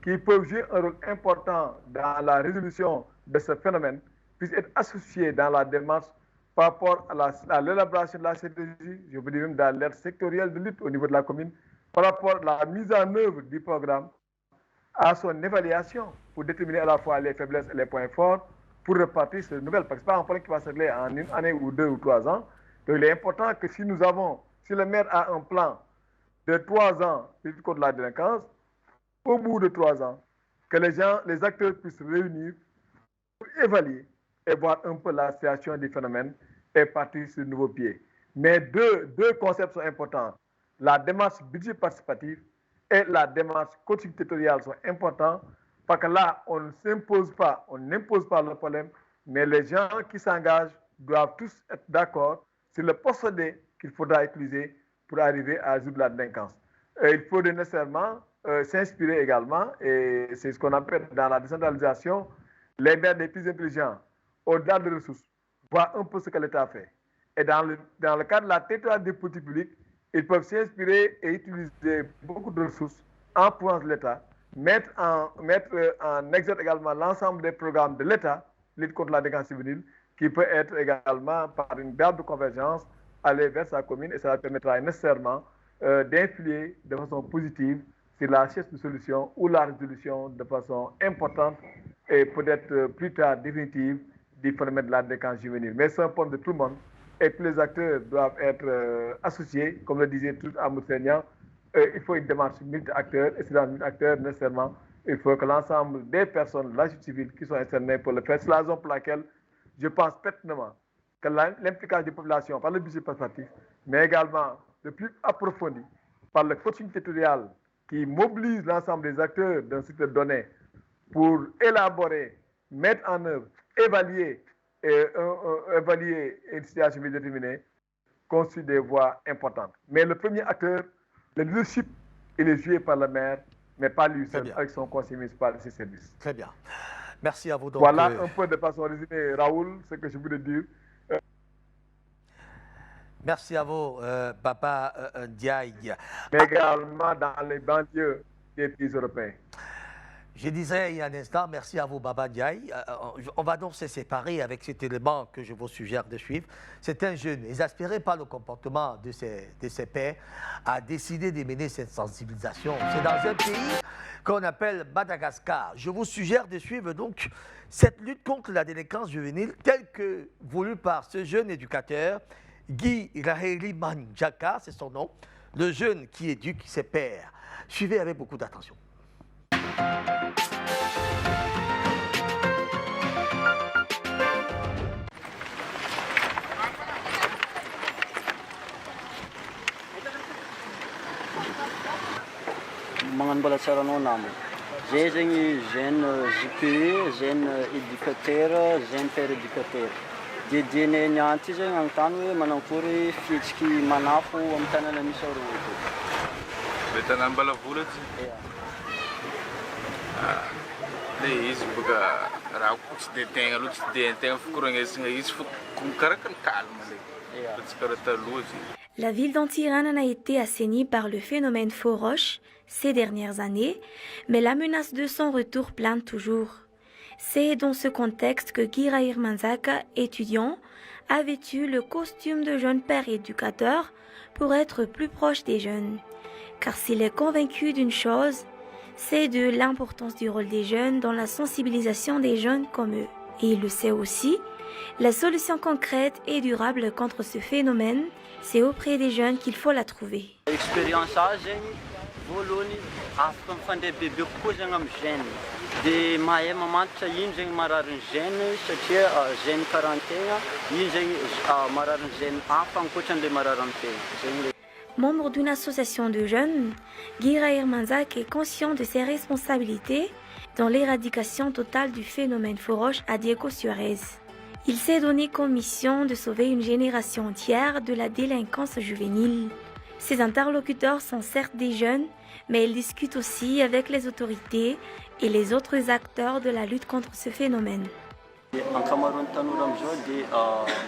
I: qui peuvent jouer un rôle important dans la résolution de ce phénomène puissent être associés dans la démarche par rapport à l'élaboration de la stratégie, je veux dire même dans l'aire sectorielle de lutte au niveau de la commune, par rapport à la mise en œuvre du programme, à son évaluation pour déterminer à la fois les faiblesses et les points forts, pour repartir ces nouvelles, parce que ce n'est pas un problème qui va se régler en une année ou 2 ou 3 ans. Donc il est important que si le maire a un plan de 3 ans de lutte contre la délinquance, au bout de 3 ans, que les acteurs puissent se réunir pour évaluer et voir un peu la situation du phénomène et partir sur de nouveaux pieds. Mais deux concepts sont importants. La démarche budget participatif et la démarche coaching territorial sont importants. Parce que là, on ne s'impose pas, on n'impose pas le problème, mais les gens qui s'engagent doivent tous être d'accord sur le procédé qu'il faudra utiliser pour arriver à résoudre la délinquance. Il faut nécessairement s'inspirer également, et c'est ce qu'on appelle dans la décentralisation, les maires les plus intelligents, au-delà des ressources, voient un peu ce que l'État fait. Et dans le cadre de la territoriale des politiques publiques, ils peuvent s'inspirer et utiliser beaucoup de ressources en provenance de l'État, mettre en exergue également l'ensemble des programmes de l'État, lutte contre la délinquance juvénile, qui peut être également par une base de convergence aller vers sa commune et ça permettra nécessairement d'influer de façon positive sur la recherche de solutions ou la résolution de façon importante et peut-être plus tard définitive du phénomène de la délinquance juvénile. Mais c'est un point de tout le monde et tous les acteurs doivent être associés, comme le disait tout Amadou Seignan. Il faut une démarche multi-acteurs et c'est dans multi-acteurs nécessairement il faut que l'ensemble des personnes, la société civile qui sont internées pour le faire. C'est la raison pour laquelle je pense pertinemment que l'implication des populations par le budget participatif, mais également le plus approfondi par le coaching territorial qui mobilise l'ensemble des acteurs d'un secteur donné pour élaborer, mettre en œuvre, évaluer une situation bien déterminée, constitue des voies importantes. Mais le premier acteur, le leadership, il est joué par le maire, mais pas lui seul, avec son conseil municipal et ses services.
A: Très bien. Merci à vous. Donc,
I: voilà un peu de façon résumée, Raoul, ce que je voulais dire.
A: Merci à vous, Baba Ndiaye.
I: Mais également dans les banlieues des pays européens.
A: Je disais il y a un instant, merci à vous, Baba Ndiaye. On va donc se séparer avec cet élément que je vous suggère de suivre. C'est un jeune, exaspéré par le comportement de ses pairs, a décidé de mener cette sensibilisation. C'est dans un pays qu'on appelle Madagascar. Je vous suggère de suivre donc cette lutte contre la délinquance juvénile telle que voulue par ce jeune éducateur, Guy Rahelimanjaka, c'est son nom, le jeune qui éduque ses pairs. Suivez avec beaucoup d'attention.
O: Magnano mbola tsara anao namako. Zay zegny jeune JPE, jeune éducateur, jeune père éducateur. Didieny nianty zegny agnontany hoe manankory fihetsiky manafo amin'ny tanàna misy aroa eto.
P: Le tanàna Mbalavola ty? Le izy boka raha tsy dia tegna aloha tsy dia tegna fikoragnesagna izy fa karaky ny calme le. Tsy karaha taloha izy.
Q: La ville d'Antirana a été assainie par le phénomène faux roche ces dernières années, mais la menace de son retour plane toujours. C'est dans ce contexte que Guy Rahelimanjaka, étudiant, a vêtu le costume de jeune père éducateur pour être plus proche des jeunes. Car s'il est convaincu d'une chose, c'est de l'importance du rôle des jeunes dans la sensibilisation des jeunes comme eux. Et il le sait aussi, la solution concrète et durable contre ce phénomène, c'est auprès des jeunes qu'il faut la trouver.
O: L'expérience voalohany afaka mifandray bebe kokoa zegny amin'ny gène dia mahay mamantatra ino zegny marary ny gène satria gène karantegna ino zegny marary ny gène hafa ankoatran'ilay marary amin'ny tegna.
Q: Membre d'une association de jeunes, Guy Rahelimanjaka est conscient de ses responsabilités dans l'éradication totale du phénomène faux roche à Diego-sur-Aise. Il s'est donné comme mission de sauver une génération entière de la délinquance juvénile. Ses interlocuteurs sont certes des jeunes, mais ils discutent aussi avec les autorités et les autres acteurs de la lutte contre ce phénomène.
O: Ankamaroan'ny tanora amizao dia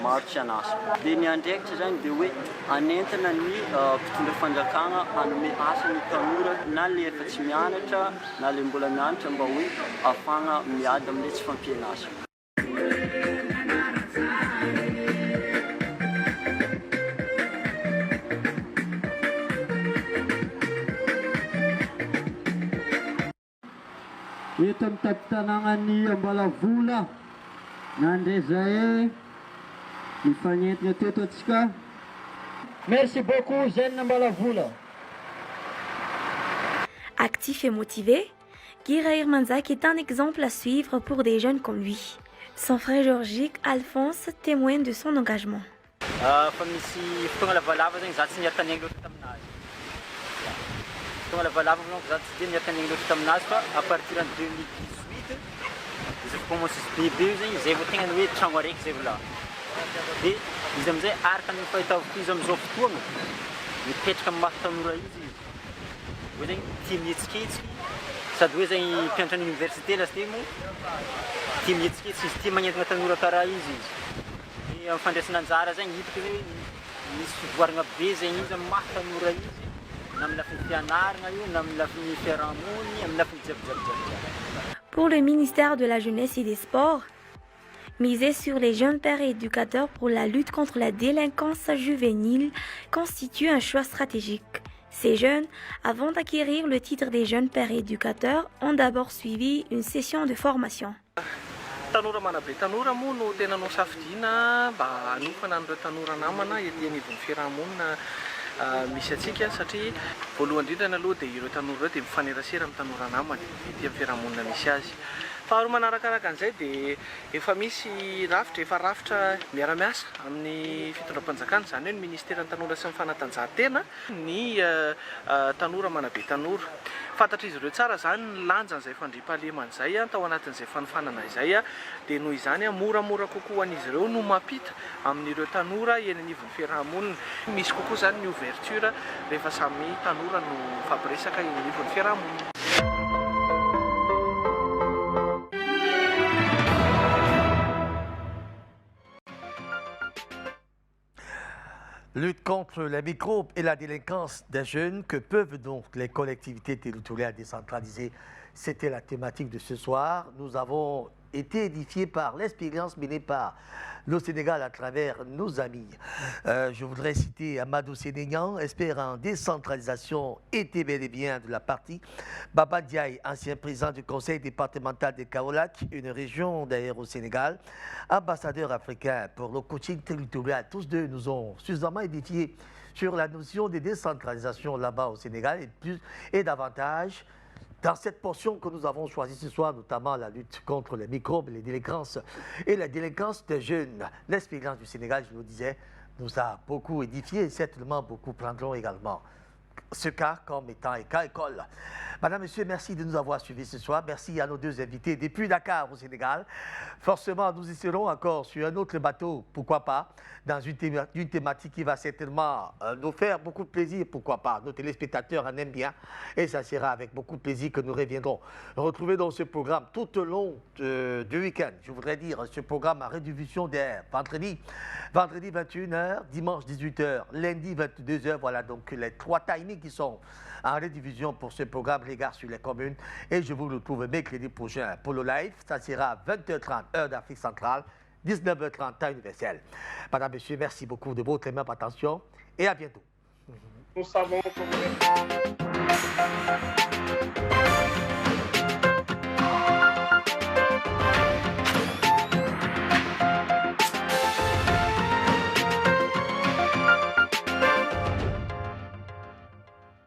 O: maro tsy anasa. Dia ny andraikitra zany dia hoe anentana ny mpitondra fanjakana hanome asa ny tanora na le efa tsy mianatra na le mbola mianatra mba hoe ahafahana miady amin'ilay tsy fampianasa.
R: Eto amin'ny tapitanàgnan'ny Mbalavola nandray zay mifanentina teto atsika. Merci beaucoup jeune Mbalavola.
Q: Actif et motivé, Guy Rahelimanjaka est un exemple à suivre pour des jeunes comme lui. Son frère Georgique Alphonse témoigne de son engagement.
S: Fa misy fotoagna lavalava zegny za tsy niaraka niaigny loatra taminazy. Fotoagna lavalava monko za tsy dia niaraka niaigny loatra taminazy fa à partir de 2018 izy efa commencé bebe io zegny zay vao tegna ny hoe tragno araiky zay vola. Dia izy amizay araka ny fahitavako izy amizao fotoagna mipetraka amin'ny maha tanora izy. Hoe zegny tia mihetsiketsiky sady hoe zay mpianatra ny université lasy tia mihetsiketsy izy tia magnentana tanora karaha izy ny amin'ny fandraisana anjara zay hitako hoe misy fivoarana be zegny izy amin'ny maha tanora izy na amin'ny lafiny fianarana io na amin'ny lafiny fiarahamony amin'ny lafiny jiabijiabijiabijiaby.
Q: Pour le ministère de la Jeunesse et des Sports, miser sur les jeunes pères et éducateurs pour la lutte contre la délinquance juvénile constitue un choix stratégique. Ces jeunes, avant d'acquérir le titre des jeunes pères et éducateurs, ont d'abord suivi une session de formation.
T: Tanora manabe tanora moa no tena no safidiana mba hanofana an'ireo tanora namana ety anivon'ny fiarahamonina misy atsika satria voalohany indrindra aloha dia ireo tanora ireo dia mifanerasera amin'ny tanora namany ety amin'ny fiarahamonina misy azy. Faharoa manarakaraka an'izay dia efa misy rafitra efa rafitra miara-miasa amin'ny fitondram-panjakana izany hoe ny ministera ny tanora sy ny fanatanjahantena ny tanora manabe tanora. Fantatra izy ireo tsara zany ny lanjan'izay fandriam-pahalemana izay tao anatin'izay fanofanana izay dia noho izany moramora kokoa an'izy ireo no mampita amin'ireo tanora eny anivon'ny fiarahamonina. Misy kokoa zany ny ouverture rehefa samy tanora no fampiresaka eny anivon'ny fiarahamonina.
A: Lutte contre les microbes et la délinquance des jeunes, que peuvent donc les collectivités territoriales décentralisées? C'était la thématique de ce soir. Nous avons été édifiés par l'expérience menée par le Sénégal à travers nos amis. Je voudrais citer Amadou Sénégnan, expert en décentralisation, était bel et bien de la partie. Baba Diaye, ancien président du conseil départemental de Kaolack, une région d'ailleurs au Sénégal, ambassadeur africain pour le coaching territorial. Tous deux nous ont suffisamment édifiés sur la notion de décentralisation là-bas au Sénégal et davantage dans cette portion que nous avons choisie ce soir, notamment la lutte contre les microbes, les délinquances et la délinquance des jeunes. L'expérience du Sénégal, je vous disais, nous a beaucoup édifiés et certainement beaucoup prendront également ce cas comme étant un cas école. Madame, Monsieur, merci de nous avoir suivis ce soir. Merci à nos deux invités depuis Dakar au Sénégal. Forcément, nous y serons encore sur un autre bateau, pourquoi pas, dans une thématique qui va certainement nous faire beaucoup de plaisir, pourquoi pas. Nos téléspectateurs en aiment bien et ça sera avec beaucoup de plaisir que nous reviendrons retrouver dans ce programme tout au long du week-end. Je voudrais dire, ce programme à rediffusion des vendredi 21h, dimanche 18h, lundi 22h. Voilà donc les trois timings qui sont en rediffusion pour ce programme Regard sur les communes. Et je vous retrouve mercredi prochain pour le live. Ça sera 20h30, heure d'Afrique centrale, 19h30, temps universel. Madame, Monsieur, merci beaucoup de votre aimable attention et à bientôt.
B: Nous savons comment...